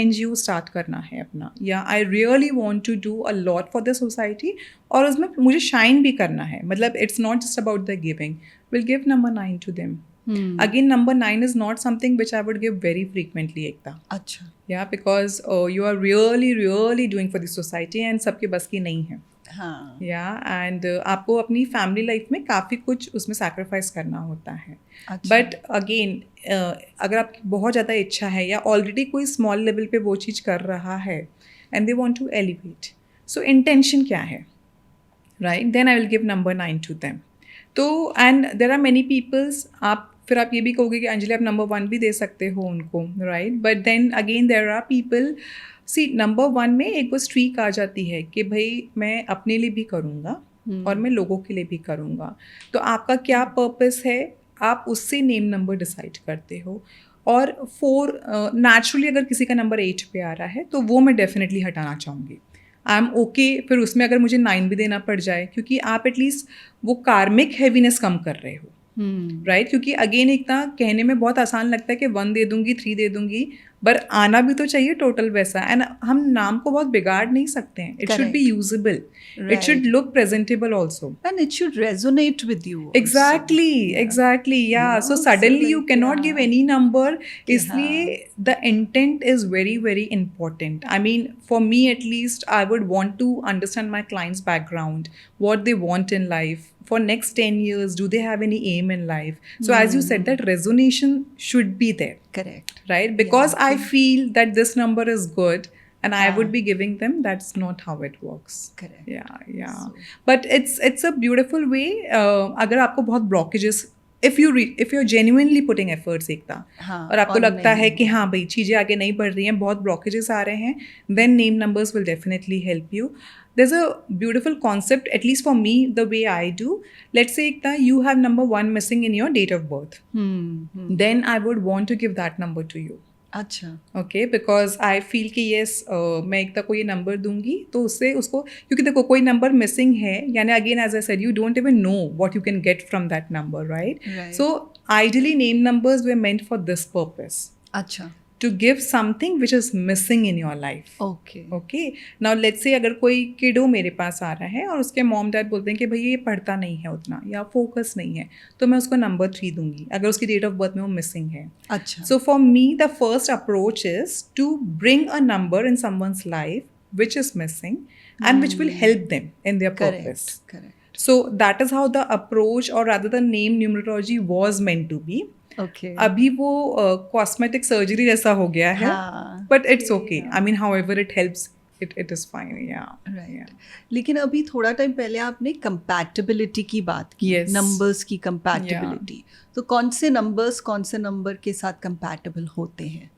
[SPEAKER 2] NGO स्टार्ट करना है अपना, या I really want to do a lot for the society, और उसमें मुझे शाइन भी करना है, मतलब it's not just about the giving, will give number 9 to them. Again, number 9 is not something which I would give very frequently, Ekta.
[SPEAKER 1] अच्छा.
[SPEAKER 2] Yeah, because you are really doing for the society and सबके बस की नहीं है.
[SPEAKER 1] हाँ.
[SPEAKER 2] And आपको अपनी family life में काफ़ी कुछ उसमें सैक्रिफाइस करना होता है.
[SPEAKER 1] अच्छा.
[SPEAKER 2] बट अगेन, अगर आपकी बहुत ज़्यादा इच्छा है या ऑलरेडी कोई स्मॉल लेवल पे वो चीज़ कर रहा है and they want to elevate, so intention क्या है, right, then I will give number 9 to them. तो and there are many peoples, फिर आप ये भी कहोगे कि अंजलि आप नंबर 1 भी दे सकते हो उनको, right. But then again there are people, see number 1 में एक वो स्ट्रीक आ जाती है कि भाई मैं अपने लिए भी करूँगा और मैं लोगों के लिए भी करूँगा. तो आपका क्या पर्पस है, आप उससे नेम नंबर डिसाइड करते हो. और 4 नेचुरली अगर किसी का नंबर 8 पे आ रहा है तो वो मैं डेफिनेटली हटाना चाहूँगी. आई एम ओके फिर उसमें अगर मुझे 9 भी देना पड़ जाए, क्योंकि आप एटलीस्ट वो कार्मिक हैवीनेस कम कर रहे हो. राइट. क्योंकि अगेन इतना कहने में बहुत आसान लगता है कि 1 दे दूंगी, 3 दे दूंगी, पर आना भी तो चाहिए टोटल वैसा. एंड हम नाम को बहुत बिगाड़ नहीं सकते हैं. It should be usable, it should look presentable also,
[SPEAKER 1] and it should resonate with you.
[SPEAKER 2] Exactly. Yeah so suddenly you can not give any number. इसलिए the intent is very very important. I mean for me at least I would want to understand my clients background, what they want in life for next 10 years. Do they have any aim in life? So as you said, that resonation should be there.
[SPEAKER 1] Correct.
[SPEAKER 2] Right? Because I feel that this number is good, and I would be giving them. That's not how it works.
[SPEAKER 1] Correct.
[SPEAKER 2] Yeah.
[SPEAKER 1] So-
[SPEAKER 2] But it's a beautiful way. अगर आपको बहुत blockages, if you're genuinely putting efforts एकता,
[SPEAKER 1] हाँ,
[SPEAKER 2] और आपको
[SPEAKER 1] और
[SPEAKER 2] लगता
[SPEAKER 1] नहीं
[SPEAKER 2] है कि हाँ भाई चीज़ें आगे नहीं बढ़ रही हैं, बहुत blockages आ रहे हैं, then name numbers will definitely help you. There's a beautiful concept, at least for me, the way I do. Let's say ekta, you have number 1 missing in your date of birth. Then I would want to give that number to you.
[SPEAKER 1] अच्छा.
[SPEAKER 2] Okay because I feel कि yes मैं एक तक को ये number दूंगी तो उससे उसको, क्योंकि देखो कोई नंबर मिसिंग है यानी again as I said you don't even know what you can get from that number, right?
[SPEAKER 1] Right.
[SPEAKER 2] So ideally name numbers वे मेंट फॉर दिस पर्पस,
[SPEAKER 1] अच्छा.
[SPEAKER 2] to give something which is missing in your life.
[SPEAKER 1] Okay.
[SPEAKER 2] Okay. Now let's say अगर कोई किडो मेरे पास आ रहा है और उसके मॉम डैड बोलते हैं कि भैया ये पढ़ता नहीं है उतना या फोकस नहीं है, तो मैं उसको नंबर 3 दूंगी अगर उसकी डेट ऑफ बर्थ में वो मिसिंग है.
[SPEAKER 1] अच्छा.
[SPEAKER 2] So for me the first approach is to bring a number in someone's life which is missing and which will help them in their purpose.
[SPEAKER 1] Correct.
[SPEAKER 2] So that is how the approach or rather the name numerology was meant to be.
[SPEAKER 1] Okay.
[SPEAKER 2] अभी वो cosmetic surgery जैसा हो गया है,
[SPEAKER 1] हाँ,
[SPEAKER 2] but it's okay. I mean however it helps, it is fine. या
[SPEAKER 1] right. लेकिन अभी थोड़ा टाइम पहले आपने कंपैटिबिलिटी की बात की,
[SPEAKER 2] Yes.
[SPEAKER 1] नंबर्स की कंपैटिबिलिटी. तो कौन से नंबर के साथ कंपैटिबल होते हैं?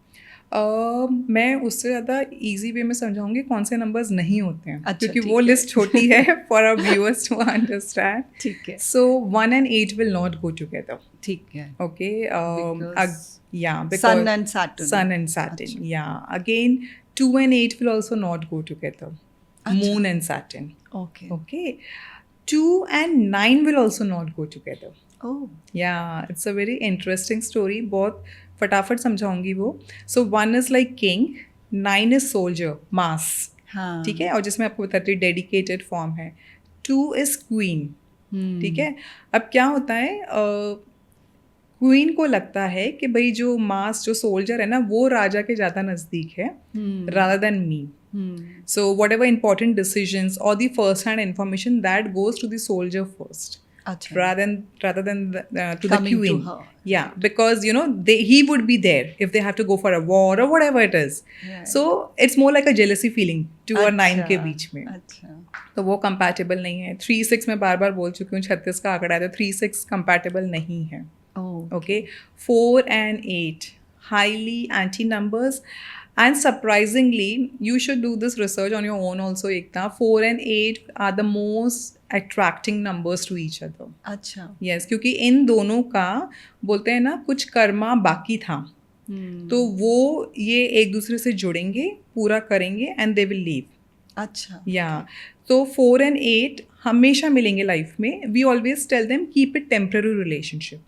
[SPEAKER 2] मैं उससे ज़्यादा इजी वे में समझाऊंगी कौन से नंबर्स नहीं होते हैं,
[SPEAKER 1] अच्छा,
[SPEAKER 2] क्योंकि
[SPEAKER 1] ठीक
[SPEAKER 2] वो
[SPEAKER 1] है.
[SPEAKER 2] लिस्ट छोटी है for our viewers to understand.
[SPEAKER 1] ठीक है.
[SPEAKER 2] सो 1 and 8 will not go together.
[SPEAKER 1] ठीक है.
[SPEAKER 2] Okay.
[SPEAKER 1] Because
[SPEAKER 2] yeah, because
[SPEAKER 1] Sun and Saturn.
[SPEAKER 2] Sun and Saturn.
[SPEAKER 1] Achha.
[SPEAKER 2] Yeah. Again, 2 and 8 will also not go together.
[SPEAKER 1] Achha.
[SPEAKER 2] Moon and Saturn.
[SPEAKER 1] Okay.
[SPEAKER 2] Okay. 2 and 9 will also not go together.
[SPEAKER 1] Oh.
[SPEAKER 2] Yeah, it's a very interesting story. बहुत फटाफट समझाऊंगी वो. So 1 is like king, 9 is soldier, mass.
[SPEAKER 1] हाँ.
[SPEAKER 2] ठीक है, और जिसमें आपको बताती है डेडिकेटेड फॉर्म है. 2 is queen. ठीक है. अब क्या होता है, क्वीन को लगता है कि भाई जो मास जो सोल्जर है ना वो राजा के ज़्यादा नज़दीक है rather than me. So whatever important decisions or the first hand information that goes to the soldier first.
[SPEAKER 1] अच्छा.
[SPEAKER 2] rather than to
[SPEAKER 1] Coming
[SPEAKER 2] the
[SPEAKER 1] to
[SPEAKER 2] queen.
[SPEAKER 1] her.
[SPEAKER 2] Yeah, because you know he would be there if they have to go for a war or whatever it is.
[SPEAKER 1] Right.
[SPEAKER 2] So it's more like a jealousy feeling 2 और 9 के
[SPEAKER 1] अच्छा,
[SPEAKER 2] बीच में.
[SPEAKER 1] अच्छा.
[SPEAKER 2] तो वो compatible नहीं है. 3-6 मैं बार बार बोल चुकी हूँ, 36 का आंकड़ा है तो 3-6 कंपैटिबल नहीं है.
[SPEAKER 1] Oh.
[SPEAKER 2] Okay. 4 and 8 highly anti numbers, and surprisingly you should do this research on your own also ekta. 4 and 8 are the most attracting numbers to each other.
[SPEAKER 1] अच्छा.
[SPEAKER 2] Yes, क्योंकि इन दोनों का बोलते हैं ना कुछ कर्मा बाकी था, तो वो ये एक दूसरे से जुड़ेंगे, पूरा करेंगे एंड दे विल लीव.
[SPEAKER 1] अच्छा.
[SPEAKER 2] या तो 4 and 8 हमेशा मिलेंगे लाइफ में. We always tell them keep it temporary relationship,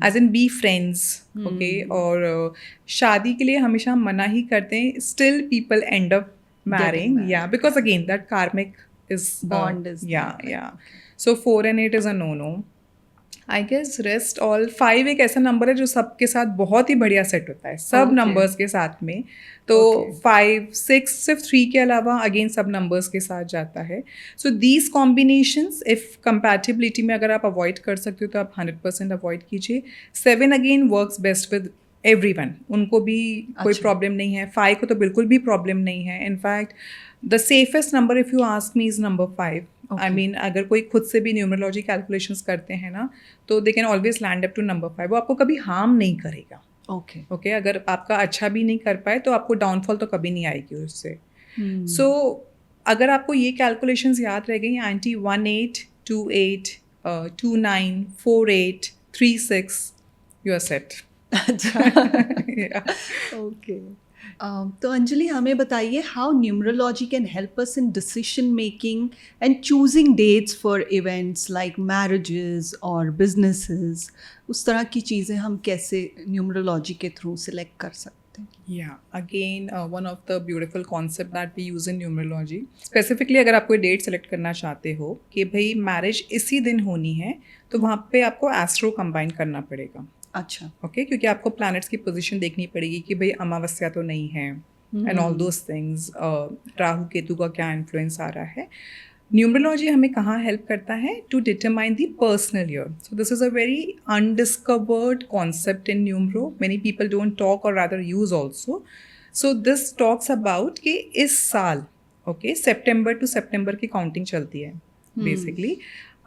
[SPEAKER 2] as in be friends. Okay. और शादी के लिए हमेशा हम मना ही करते हैं. Still people and up marrying.
[SPEAKER 1] married.
[SPEAKER 2] या बिकॉज अगेन दैट कार्मिक is
[SPEAKER 1] Bond is
[SPEAKER 2] yeah
[SPEAKER 1] there,
[SPEAKER 2] yeah. So 4 and 8 is a no. I guess rest all 5 एक ऐसा नंबर है जो सबके साथ बहुत ही बढ़िया सेट होता है, सब
[SPEAKER 1] Okay.
[SPEAKER 2] नंबर्स के साथ में. तो
[SPEAKER 1] Okay.
[SPEAKER 2] 5 6 सिर्फ 3 के अलावा अगेन सब नंबर्स के साथ जाता है. So these combinations if compatibility में अगर आप अवॉइड कर सकते हो तो आप 100% अवॉइड कीजिए. 7 again works best with everyone, उनको भी कोई
[SPEAKER 1] अच्छा.
[SPEAKER 2] प्रॉब्लम नहीं है. 5 को तो बिल्कुल भी प्रॉब्लम नहीं है. In fact the safest number if you ask me is number 5. I mean अगर कोई खुद से भी न्यूमरोलॉजी कैलकुलेशंस करते हैं ना तो they can always land up to number 5. वो आपको कभी हार्म नहीं करेगा.
[SPEAKER 1] ओके.
[SPEAKER 2] ओके. अगर आपका अच्छा भी नहीं कर पाए तो आपको डाउनफॉल तो कभी नहीं आएगी उससे. सो अगर आपको ये कैलकुलेशंस याद रह गई, आंटी 1 8 2 8 2 9 4 8 3 6, यू आर सेट.
[SPEAKER 1] अच्छा. ओके. तो अंजलि हमें बताइए how numerology can help us in decision making and choosing dates for events like marriages और बिजनेसेस. उस तरह की चीज़ें हम कैसे न्यूमरोलॉजी के थ्रू सिलेक्ट कर सकते हैं?
[SPEAKER 2] Yeah, again, one of the beautiful concept that we use in numerology. Specifically, अगर आप कोई डेट सेलेक्ट करना चाहते हो कि भाई मैरिज इसी दिन होनी है, तो वहाँ पे आपको एस्ट्रो कंबाइन करना पड़ेगा.
[SPEAKER 1] अच्छा.
[SPEAKER 2] ओके. क्योंकि आपको प्लैनेट्स की पोजीशन देखनी पड़ेगी कि भाई अमावस्या तो नहीं है and all those things. Rahu Ketu का क्या इन्फ्लुएंस आ रहा है. न्यूमरोलॉजी हमें कहाँ हेल्प करता है? To determine the personal year. So this is a very undiscovered concept in numero. Many people don't talk और rather use also. So this talks about कि इस साल सितंबर टू सितंबर की काउंटिंग चलती है बेसिकली।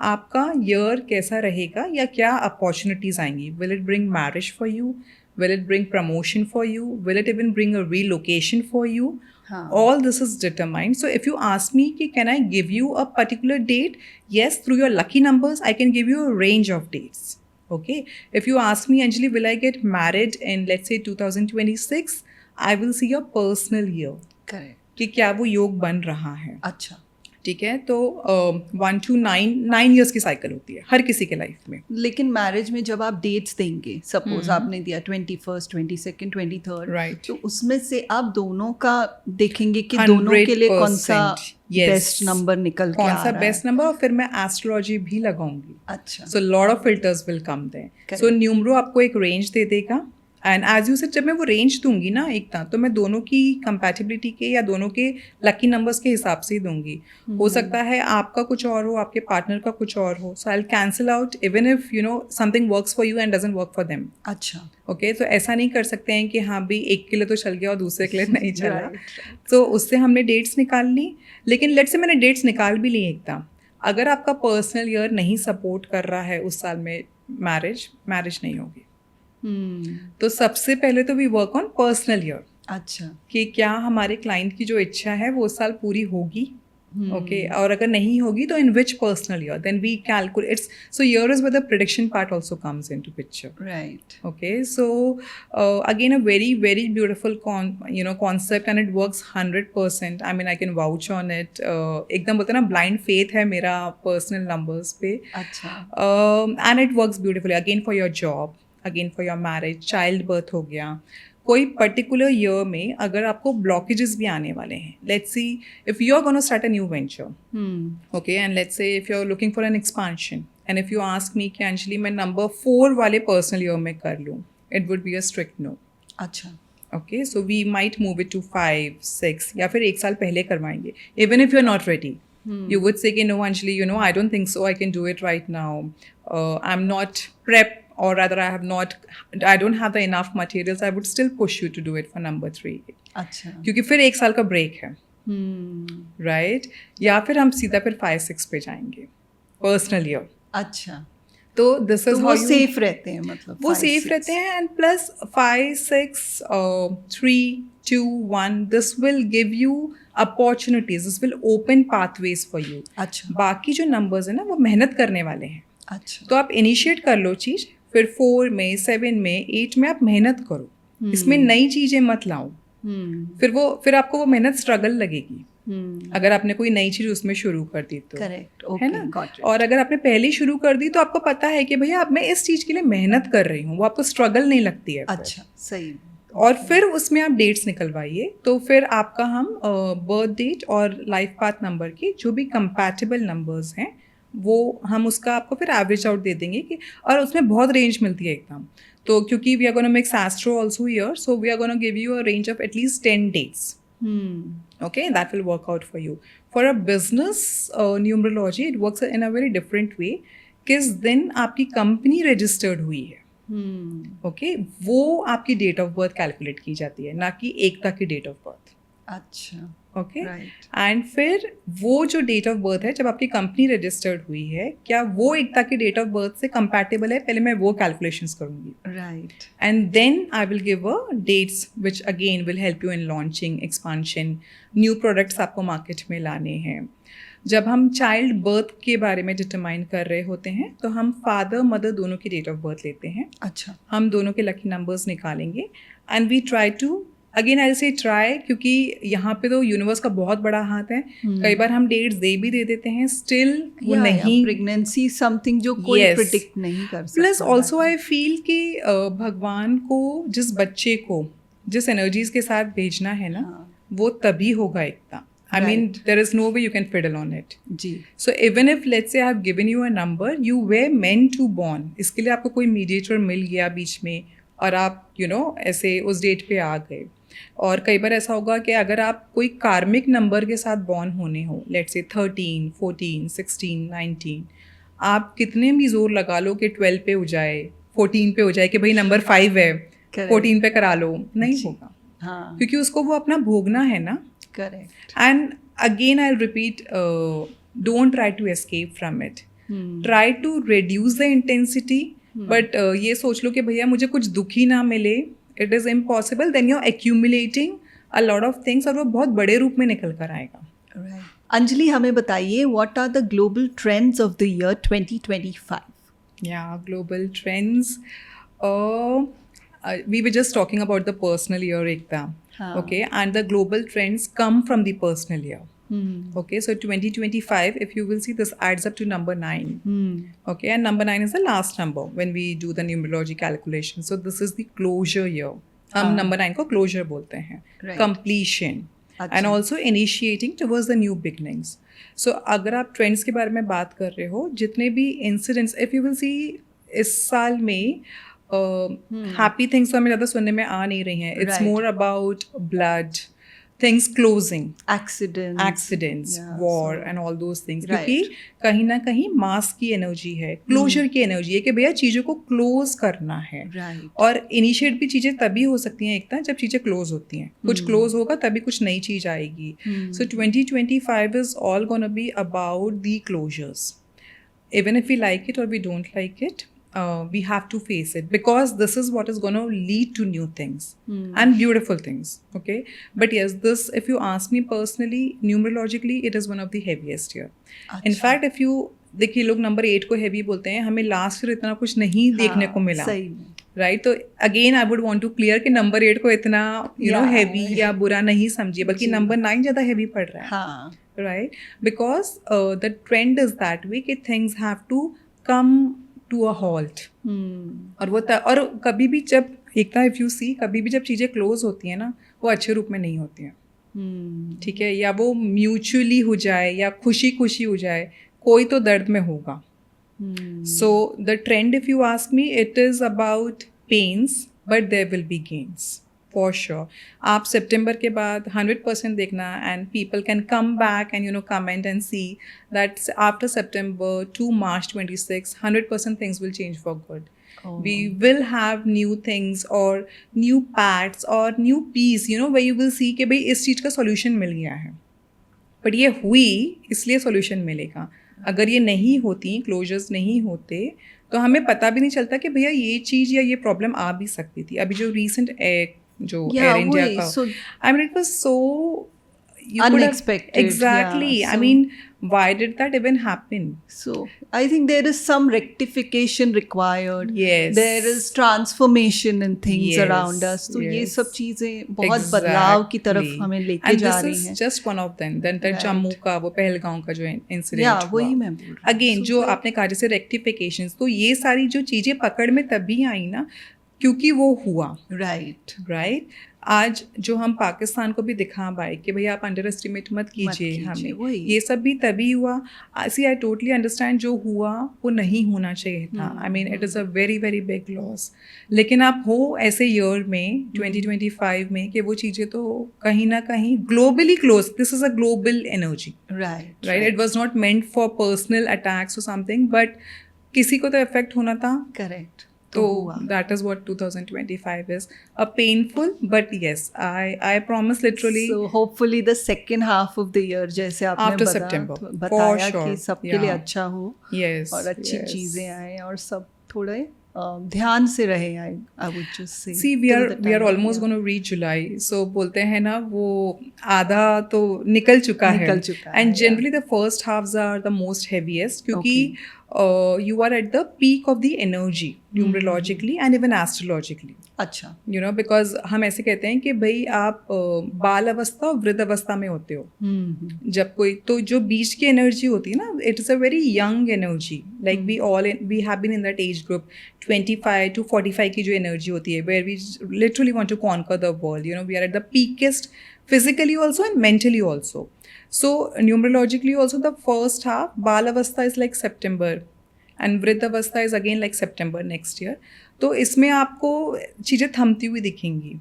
[SPEAKER 2] आपका ईयर कैसा रहेगा या क्या अपॉर्चुनिटीज आएंगी? Will it bring marriage for you? Will it bring promotion for you? Will it even bring a relocation for you? All this is determined. So if you ask me कि can I give you a particular date, yes, through your lucky numbers I can give you a range of dates. Okay, if you ask me, Anjali, will I get married in let's say 2026, I will see your personal year
[SPEAKER 1] correct,
[SPEAKER 2] कि क्या वो योग बन रहा है।
[SPEAKER 1] अच्छा।
[SPEAKER 2] ठीक है, तो 1 to 9 ईयर्स की साइकिल होती है हर किसी के लाइफ में।
[SPEAKER 1] लेकिन मैरिज में जब आप डेट्स देंगे, सपोज आपने दिया 21st, 22nd, 23rd,
[SPEAKER 2] Right.
[SPEAKER 1] तो उसमें से आप दोनों का देखेंगे कि दोनों के लिए कौन सा
[SPEAKER 2] 100%, yes.
[SPEAKER 1] बेस्ट नंबर निकल के
[SPEAKER 2] कौन
[SPEAKER 1] आ
[SPEAKER 2] सा
[SPEAKER 1] रहा
[SPEAKER 2] बेस्ट
[SPEAKER 1] है।
[SPEAKER 2] नंबर, और फिर मैं एस्ट्रोलॉजी भी लगाऊंगी।
[SPEAKER 1] अच्छा,
[SPEAKER 2] so lot of filters will come there.
[SPEAKER 1] Correct.
[SPEAKER 2] So numero आपको एक रेंज दे देगा, एंड एज यू सेड जब मैं वो रेंज दूंगी ना एक था, तो मैं दोनों की कंपैटिबिलिटी के या दोनों के लकी नंबर्स के हिसाब से ही दूंगी। हो सकता है आपका कुछ और हो, आपके पार्टनर का कुछ और हो, so I will cancel out even if you know something works for you and doesn't work for them.
[SPEAKER 1] अच्छा,
[SPEAKER 2] ओके, तो ऐसा नहीं कर सकते हैं कि हाँ भी एक के लिए तो चल गया और दूसरे के लिए नहीं चला।
[SPEAKER 1] Right,
[SPEAKER 2] तो उससे हमने डेट्स निकाल ली, लेकिन लेट्स से मैंने डेट्स निकाल भी ली एकदम। अगर आपका पर्सनल ईयर नहीं सपोर्ट कर रहा है उस साल में मैरिज नहीं होगी। तो सबसे पहले तो we work on personal year
[SPEAKER 1] अच्छा,
[SPEAKER 2] कि क्या हमारे क्लाइंट की जो इच्छा है वो उस साल पूरी होगी। ओके, और अगर नहीं होगी तो in which personal year, then we calculate its. So year is with the prediction part also comes into picture.
[SPEAKER 1] Right,
[SPEAKER 2] Okay, so again a very beautiful concept, and it works 100%. I mean I can vouch on it. एकदम बोलते हैं ना blind faith है मेरा personal numbers पे।
[SPEAKER 1] अच्छा,
[SPEAKER 2] And it works beautifully again for your job, again for your marriage, child birth हो गया। कोई पर्टिकुलर ईयर में अगर आपको ब्लॉकेजेस भी आने वाले हैं, let's see if you are gonna start a new venture, okay, and let's say if you are looking for an expansion, and if you ask me कि अंजलि मैं नंबर 4 वाले पर्सनल ईयर में कर लूँ, it would be a strict no.
[SPEAKER 1] अच्छा,
[SPEAKER 2] okay, so we might move it to 5, 6 या फिर एक साल पहले करवाएंगे। Even if you are not ready, you would say कि no Anjali, you know I don't think so I can do it right now, I'm not prepped, or rather I don't have the enough materials, I would still push you to do it for number 3,
[SPEAKER 1] अच्छा,
[SPEAKER 2] क्योंकि फिर एक साल का break है, right? या फिर हम सीधा फिर 5, 6 पे जाएंगे पर्सनल ईयर।
[SPEAKER 1] अच्छा,
[SPEAKER 2] तो दिस
[SPEAKER 1] तो
[SPEAKER 2] इज
[SPEAKER 1] वो सेफ रहते हैं, मतलब
[SPEAKER 2] वो
[SPEAKER 1] 5,
[SPEAKER 2] सेफ
[SPEAKER 1] 6
[SPEAKER 2] रहते हैं, and plus 5, 6, 3, 2, 1 this will give you opportunities, this will open pathways for you.
[SPEAKER 1] अच्छा,
[SPEAKER 2] बाकी जो नंबर्स है ना वो मेहनत करने वाले हैं,
[SPEAKER 1] अच्छा,
[SPEAKER 2] तो आप इनिशिएट कर लो चीज, फिर 4 में, 7 में, 8 में आप मेहनत करो, इसमें नई चीजें मत लाओ। फिर आपको वो मेहनत स्ट्रगल लगेगी अगर आपने कोई नई चीज उसमें शुरू कर दी तो,
[SPEAKER 1] करेक्ट,
[SPEAKER 2] है
[SPEAKER 1] ओके,
[SPEAKER 2] ना?
[SPEAKER 1] Got it.
[SPEAKER 2] और अगर आपने पहले ही शुरू कर दी तो आपको पता है कि भैया अब मैं इस चीज के लिए मेहनत कर रही हूँ, वो आपको स्ट्रगल नहीं लगती है फिर।
[SPEAKER 1] अच्छा, सही।
[SPEAKER 2] और फिर उसमें आप डेट्स निकलवाइए, तो फिर आपका हम बर्थ डेट और लाइफ पाथ नंबर की जो भी कंपैटिबल नंबर्स हैं वो हम उसका आपको फिर एवरेज आउट दे देंगे कि, और उसमें बहुत रेंज मिलती है एकदम। तो क्योंकि we are gonna make astro also here, so we are gonna give you a range of at least 10 dates. Okay, that will work out for you. For a business numerology, it works in a very different way. किस दिन आपकी company registered हुई है, okay, वो आपकी date of birth calculate की जाती है, ना कि एकता की डेट ऑफ बर्थ।
[SPEAKER 1] अच्छा,
[SPEAKER 2] ओके,
[SPEAKER 1] राइट,
[SPEAKER 2] एंड फिर वो जो डेट ऑफ बर्थ है जब आपकी कंपनी रजिस्टर्ड हुई है, क्या वो एकता की डेट ऑफ बर्थ से कंपैटिबल है, पहले मैं वो कैलकुलेशंस करूंगी,
[SPEAKER 1] right,
[SPEAKER 2] and then I will give a dates which again will help you in launching, expansion, new products आपको मार्केट में लाने हैं। जब हम चाइल्ड बर्थ के बारे में डिटरमाइन कर रहे होते हैं तो हम फादर मदर दोनों की डेट ऑफ बर्थ लेते हैं,
[SPEAKER 1] अच्छा,
[SPEAKER 2] हम दोनों के लकी नंबर्स निकालेंगे, and we try to, again I say try, क्योंकि यहाँ पे तो यूनिवर्स का बहुत बड़ा हाथ है। कई बार हम डेट्स भी दे देते हैं, स्टिल वो नहीं,
[SPEAKER 1] प्रेगनेंसी समथिंग जो कोई
[SPEAKER 2] Yes.
[SPEAKER 1] प्रिडिक्ट नहीं कर सकता।
[SPEAKER 2] प्लस ऑल्सो आई फील कि भगवान को जिस बच्चे को जिस एनर्जीज के साथ भेजना है ना, वो तभी होगा एकता। I mean, there is no way you can fiddle on it.
[SPEAKER 1] Ji,
[SPEAKER 2] So even if let's say I have given you a number, you were meant to born. इसके लिए आपको कोई मीडिएटर मिल गया बीच में और आप ऐसे उस डेट पे आ गए। और कई बार ऐसा होगा कि अगर आप कोई कार्मिक नंबर के साथ बॉर्न होने हो, लेट्स से 13, 14, 16, 19, आप कितने भी जोर लगा लो कि 12 पे हो जाए, 14 पे हो जाए कि भाई नंबर 5 है, 14 पे करा लो, नहीं होगा।
[SPEAKER 1] हाँ,
[SPEAKER 2] क्योंकि उसको वो अपना भोगना है ना.
[SPEAKER 1] Correct.
[SPEAKER 2] And again, I'll repeat, don't try to escape from it. Try to reduce the intensity, but ये सोच लो कि भैया मुझे कुछ दुख ही ना मिले. It is impossible. Then you're accumulating a lot of things और वो बहुत बड़े रूप में निकल कर आएगा.
[SPEAKER 1] Right. अंजलि, हमें बताइए, what are the global trends of the year 2025?
[SPEAKER 2] Yeah, global trends. We were just talking about the personal year, Ekta.
[SPEAKER 1] हाँ.
[SPEAKER 2] Okay, and the global trends come from the personal year. Okay, so 2025, if you will see, this adds up to number 9. Okay, and number 9 is the last number when we do the numerology calculation. So this is the closure year. हम number 9 को closure बोलते हैं.
[SPEAKER 1] Right.
[SPEAKER 2] Completion.
[SPEAKER 1] अच्छा.
[SPEAKER 2] And also initiating towards the new beginnings. So अगर आप trends के बारे में बात कर रहे हो, जितने भी incidents, if you will see, इस साल में happy things तो हमें ज़्यादा सुनने में आ नहीं रही हैं. It's
[SPEAKER 1] Right.
[SPEAKER 2] more about blood, things closing.
[SPEAKER 1] Accidents. Yeah,
[SPEAKER 2] war
[SPEAKER 1] so-
[SPEAKER 2] and all those things.
[SPEAKER 1] Right.
[SPEAKER 2] क्योंकि कहीं ना कहीं मास की एनर्जी है, क्लोजर की एनर्जी है कि भैया चीज़ों को क्लोज करना है.
[SPEAKER 1] Right.
[SPEAKER 2] और इनिशिएट भी चीज़ें तभी हो सकती हैं एक जब चीज़ें क्लोज होती हैं. कुछ क्लोज होगा तभी कुछ नई चीज़ आएगी. सो 2025 is all gonna be about the closures. Even if we like it or we don't like it, we have to face it because this is what is going to lead to new things and beautiful things. Okay, but yes, this, if you ask me personally, numerologically, it is one of the heaviest year. In fact, if you देखिए, लोग number 8 को heavy बोलते हैं, हमें last year इतना कुछ नहीं देखने को मिला.
[SPEAKER 1] सही में.
[SPEAKER 2] राइट. तो again I would want to clear कि नंबर 8 को इतना हैवी या बुरा नहीं समझिए, बल्कि नंबर 9 ज़्यादा हैवी पड़ रहा है.
[SPEAKER 1] हाँ.
[SPEAKER 2] Right, because the trend is that way कि things have to come to a halt. और वो और कभी भी जब एकता, if you see, कभी भी जब चीज़ें क्लोज होती हैं ना, वो अच्छे रूप में नहीं होती हैं. ठीक है, या वो म्यूचुअली हो जाए या खुशी खुशी हो जाए, कोई तो दर्द में होगा. So the trend, if you ask me, it is about pains, but there will be gains. For sure. आप सितंबर के बाद 100% देखना and people can come back and comment and see that after September to March 26, 100% things will change for good. We will have new things or new paths or new peace, where you will see कि भाई इस चीज़ का solution मिल गया है. But ये हुई इसलिए solution मिलेगा. अगर ये नहीं होती, closures नहीं होते, तो हमें पता भी नहीं चलता कि भैया ये चीज़ या ये प्रॉब्लम आ भी सकती थी. अभी जो recent जो एयर इंडिया का, I mean it was so
[SPEAKER 1] unexpected.
[SPEAKER 2] Exactly.
[SPEAKER 1] Yeah,
[SPEAKER 2] I mean, why did that even happen?
[SPEAKER 1] So I think there is some rectification required.
[SPEAKER 2] Yes.
[SPEAKER 1] There is transformation in things
[SPEAKER 2] Yes,
[SPEAKER 1] around us. तो ये
[SPEAKER 2] yes.
[SPEAKER 1] सब चीजें बहुत बदलाव की तरफ
[SPEAKER 2] Exactly.
[SPEAKER 1] हमें लेके
[SPEAKER 2] And
[SPEAKER 1] जा
[SPEAKER 2] this
[SPEAKER 1] रही
[SPEAKER 2] is
[SPEAKER 1] हैं.
[SPEAKER 2] just one of them. Then that
[SPEAKER 1] Right.
[SPEAKER 2] Jammu का वो पहलगांव का जो इंसिडेंट
[SPEAKER 1] या वही मैं बोल रही हूँ.
[SPEAKER 2] अगेन
[SPEAKER 1] So
[SPEAKER 2] जो
[SPEAKER 1] like-
[SPEAKER 2] आपने कहा जैसे रेक्टिफिकेशंस, तो ये सारी जो चीज़ें पकड़ में तभी आई ना क्योंकि वो हुआ.
[SPEAKER 1] राइट.
[SPEAKER 2] राइट. आज जो हम पाकिस्तान को भी दिखा पाए कि भैया आप अंडर एस्टिमेट मत कीजिए हमें,
[SPEAKER 1] वही.
[SPEAKER 2] ये सब भी तभी हुआ. सी आई टोटली अंडरस्टैंड, जो हुआ वो नहीं होना चाहिए था. I mean it is a very very big loss. लेकिन आप हो ऐसे ईयर में 2025 में कि वो चीज़ें तो कहीं ना कहीं globally close, this is a global energy.
[SPEAKER 1] Right.
[SPEAKER 2] Right. It was not meant for personal attacks और समथिंग, बट किसी को तो इफेक्ट होना था.
[SPEAKER 1] Correct.
[SPEAKER 2] So that is what 2025 is. A painful, but yes, I promise literally.
[SPEAKER 1] So hopefully the second half of the year, जैसे आपने
[SPEAKER 2] After September,
[SPEAKER 1] बताया
[SPEAKER 2] for sure.
[SPEAKER 1] कि सबके लिए अच्छा हो
[SPEAKER 2] Yes,
[SPEAKER 1] और अच्छी
[SPEAKER 2] yes.
[SPEAKER 1] चीजें आए और सब थोड़े ध्यान से रहे. I would just say.
[SPEAKER 2] See, we are almost going to reach July. So बोलते हैं ना, वो आधा तो निकल चुका है. And generally the first halves are the most heaviest क्योंकि you are at the peak of the energy numerologically and even astrologically.
[SPEAKER 1] अच्छा.
[SPEAKER 2] Because हम ऐसे कहते हैं कि भाई आप बाल अवस्था और वृद्ध अवस्था में होते हो. जब कोई तो जो बीच की एनर्जी होती है ना, it is a very young energy. Like we have been in that age group 25 to 45 की जो एनर्जी होती है, where we literally want to conquer the world. We are at the peakest physically also and mentally also. So numerologically also the first half, Bal Avastha is like September and Vriddha Avastha is again like September next year. तो इसमें आपको चीज़ें थमती हुई दिखेंगी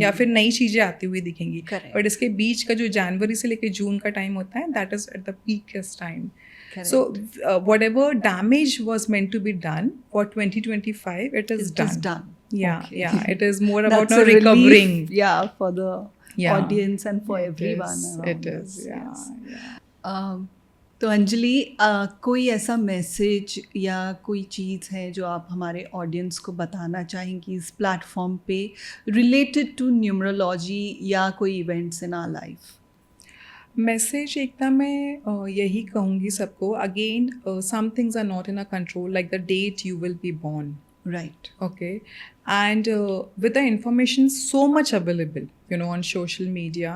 [SPEAKER 2] या फिर नई चीज़ें आती हुई दिखेंगी. बट इसके बीच का जो जनवरी से लेकर जून का टाइम होता है, that is at the peakest time. So whatever damage was meant to be done for 2025, it is done. Yeah,
[SPEAKER 1] Okay.
[SPEAKER 2] yeah. It is more about
[SPEAKER 1] That's
[SPEAKER 2] now
[SPEAKER 1] a relief,
[SPEAKER 2] recovering.
[SPEAKER 1] yeah, for the
[SPEAKER 2] Yeah.
[SPEAKER 1] audience and for
[SPEAKER 2] It
[SPEAKER 1] everyone
[SPEAKER 2] is,
[SPEAKER 1] around
[SPEAKER 2] it is,
[SPEAKER 1] us.
[SPEAKER 2] yeah,
[SPEAKER 1] Yes.
[SPEAKER 2] yeah.
[SPEAKER 1] तो अंजलि, कोई ऐसा message या कोई चीज़ है जो आप हमारे audience को बताना चाहेंगी इस प्लेटफॉर्म पे रिलेटेड टू न्यूमरोलॉजी या कोई events in our life?
[SPEAKER 2] Message एकदम मैं यही कहूँगी सबको, again some things are not in a control, like the date you will be born.
[SPEAKER 1] Right.
[SPEAKER 2] Okay. And with the information so much available, on social media,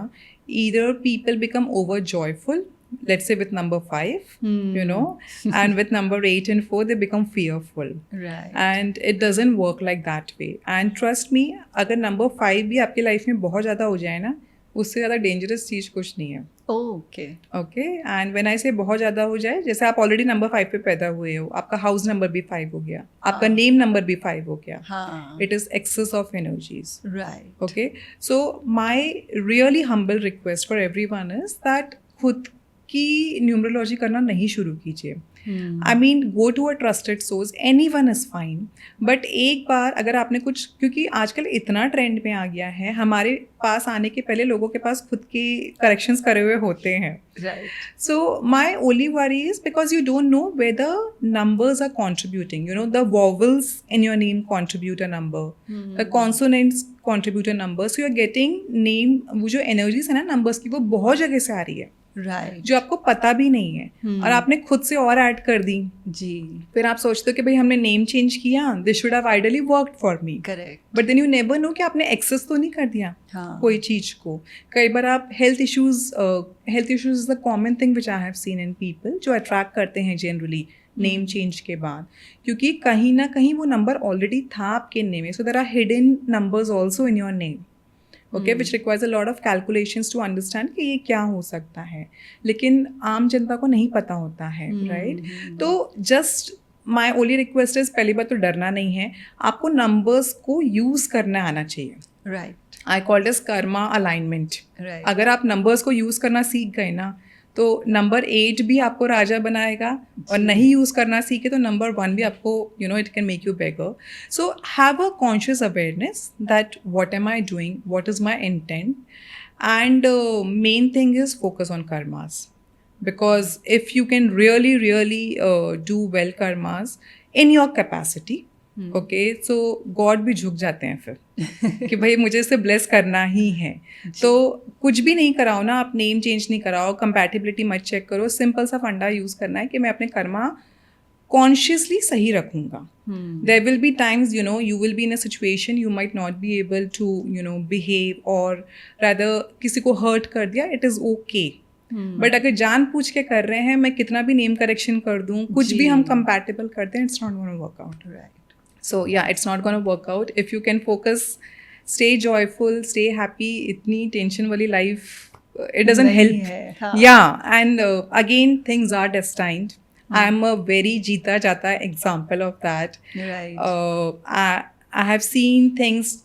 [SPEAKER 2] either people become over joyful, let's say with number 5, and with number 8 and 4, they become fearful.
[SPEAKER 1] Right.
[SPEAKER 2] And it doesn't work like that way. And trust me, अगर number 5 भी आपकी life में बहुत ज़्यादा हो जाए ना, उससे ज़्यादा डेंजरस चीज़ कुछ नहीं है.
[SPEAKER 1] Okay.
[SPEAKER 2] Okay. And when I से बहुत ज़्यादा हो जाए, जैसे आप ऑलरेडी नंबर 5 पे पैदा हुए हो, आपका हाउस नंबर भी 5 हो गया, आपका नेम नंबर भी 5 हो गया.
[SPEAKER 1] हाँ.
[SPEAKER 2] It is excess of energies.
[SPEAKER 1] Right.
[SPEAKER 2] Okay, so my really humble request for everyone is that खुद की न्यूमरोलॉजी करना नहीं शुरू कीजिए. I mean, go to a trusted source, anyone is fine. But एक बार अगर आपने कुछ, क्योंकि आजकल इतना ट्रेंड में आ गया है, हमारे पास आने के पहले लोगों के पास खुद के करेक्शंस करे हुए होते हैं.
[SPEAKER 1] Right.
[SPEAKER 2] So my only worry is because you don't know where the numbers are contributing. The vowels in your name contribute a number. The consonants contribute a number. So you're getting name, वो जो energies है ना numbers की, वो बहुत जगह से आ रही है.
[SPEAKER 1] राइट.
[SPEAKER 2] जो आपको पता भी नहीं है, और आपने खुद से और ऐड कर दी.
[SPEAKER 1] जी.
[SPEAKER 2] फिर आप सोचते हो कि भाई हमने नेम चेंज किया, this should have ideally worked for me.
[SPEAKER 1] Correct.
[SPEAKER 2] But then you never know कि आपने एक्सेस तो नहीं कर दिया
[SPEAKER 1] हाँ.
[SPEAKER 2] कोई चीज को. कई बार आप health issues is the common thing which I have seen in people, जो अट्रैक्ट करते हैं जनरली नेम चेंज के बाद, क्योंकि कहीं ना कहीं वो नंबर ऑलरेडी था आपके नेम में. So there are hidden numbers also in your name. Okay, which requires a lot of calculations to understand कि ये क्या हो सकता है, लेकिन आम जनता को नहीं पता होता है. राइट. तो just my only request is, पहली बात तो डरना नहीं है, आपको नंबर्स को यूज़ करना आना चाहिए.
[SPEAKER 1] Right.
[SPEAKER 2] I called is Karma alignment.
[SPEAKER 1] Right.
[SPEAKER 2] अगर आप नंबर्स को यूज़ करना सीख गए ना, तो नंबर 8 भी आपको राजा बनाएगा, और नहीं यूज़ करना सीखे तो नंबर 1 भी आपको, it can make you beggar. So have a conscious awareness that what am I doing, what is my intent, and main thing is focus on karmas. Because if you can really do well karmas in your capacity, okay, so God भी झुक जाते हैं फिर कि भाई मुझे इसे bless करना ही है. तो कुछ भी नहीं कराओ ना, आप नेम चेंज नहीं कराओ, कंपैटिबिलिटी मत चेक करो, सिंपल सा फंडा यूज़ करना है कि मैं अपने कर्मा कॉन्शियसली सही रखूँगा. There will be times, you will be in a situation you might not be able to, behave, or rather किसी को hurt कर दिया, it is okay. बट अगर जान पूछ के कर रहे हैं, मैं कितना भी नेम करेक्शन कर दूं, कुछ भी हम कंपैटिबल करते हैं, it's not gonna work out.
[SPEAKER 1] Right.
[SPEAKER 2] So yeah, it's not gonna work out. If you can focus, stay joyful, stay happy. इतनी टेंशन वाली life, it doesn't help. Yeah, and again things are destined. I am a very जीता जाता example of that. I have seen things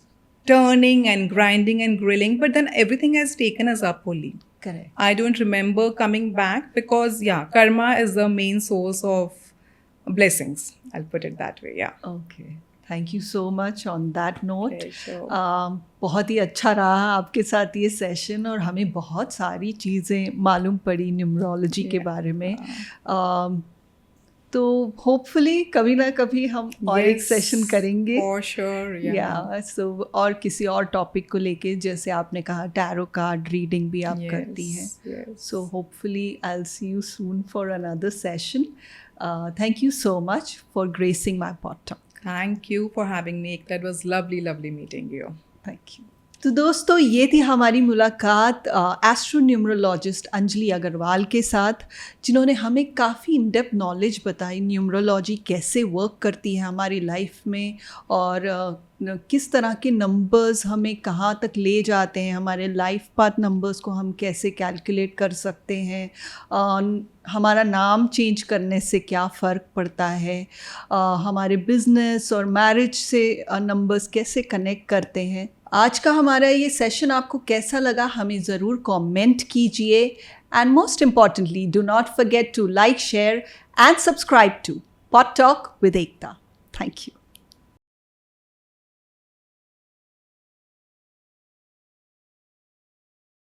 [SPEAKER 2] turning and grinding and grilling, but then everything has taken us up only.
[SPEAKER 1] Correct.
[SPEAKER 2] I don't remember coming back because, karma is the main source of blessings. I'll put it that way, yeah.
[SPEAKER 1] Okay. Thank you so much on that note.
[SPEAKER 2] Okay, sure.
[SPEAKER 1] बहुत ही अच्छा रहा आपके साथ ये session, और हमें बहुत सारी चीज़ें मालूम पड़ी न्यूमरोलॉजी के बारे में. तो होपफुली कभी ना कभी हम और एक सेशन करेंगे.
[SPEAKER 2] For sure, yeah.
[SPEAKER 1] सो और किसी और टॉपिक को लेके, जैसे आपने कहा टैरो कार्ड रीडिंग भी आप करती हैं. So hopefully I will see you soon for another session. Thank you so much for gracing my podcast.
[SPEAKER 2] Thank you for having me. That was lovely meeting you.
[SPEAKER 1] Thank you. तो दोस्तों, ये थी हमारी मुलाकात एस्ट्रो न्यूमरोलॉजिस्ट अंजलि अग्रवाल के साथ, जिन्होंने हमें काफ़ी इन डेप्थ नॉलेज बताई न्यूमरोलॉजी कैसे वर्क करती है हमारी लाइफ में, और किस तरह के नंबर्स हमें कहाँ तक ले जाते हैं, हमारे लाइफ पाथ नंबर्स को हम कैसे कैलकुलेट कर सकते हैं, हमारा नाम चेंज करने से क्या फ़र्क पड़ता है, हमारे बिजनेस और मैरिज से नंबर्स कैसे कनेक्ट करते हैं. आज का हमारा ये सेशन आपको कैसा लगा, हमें ज़रूर कमेंट कीजिए. And most importantly, do not forget to like, share and subscribe to pod talk with Ekta. Thank you.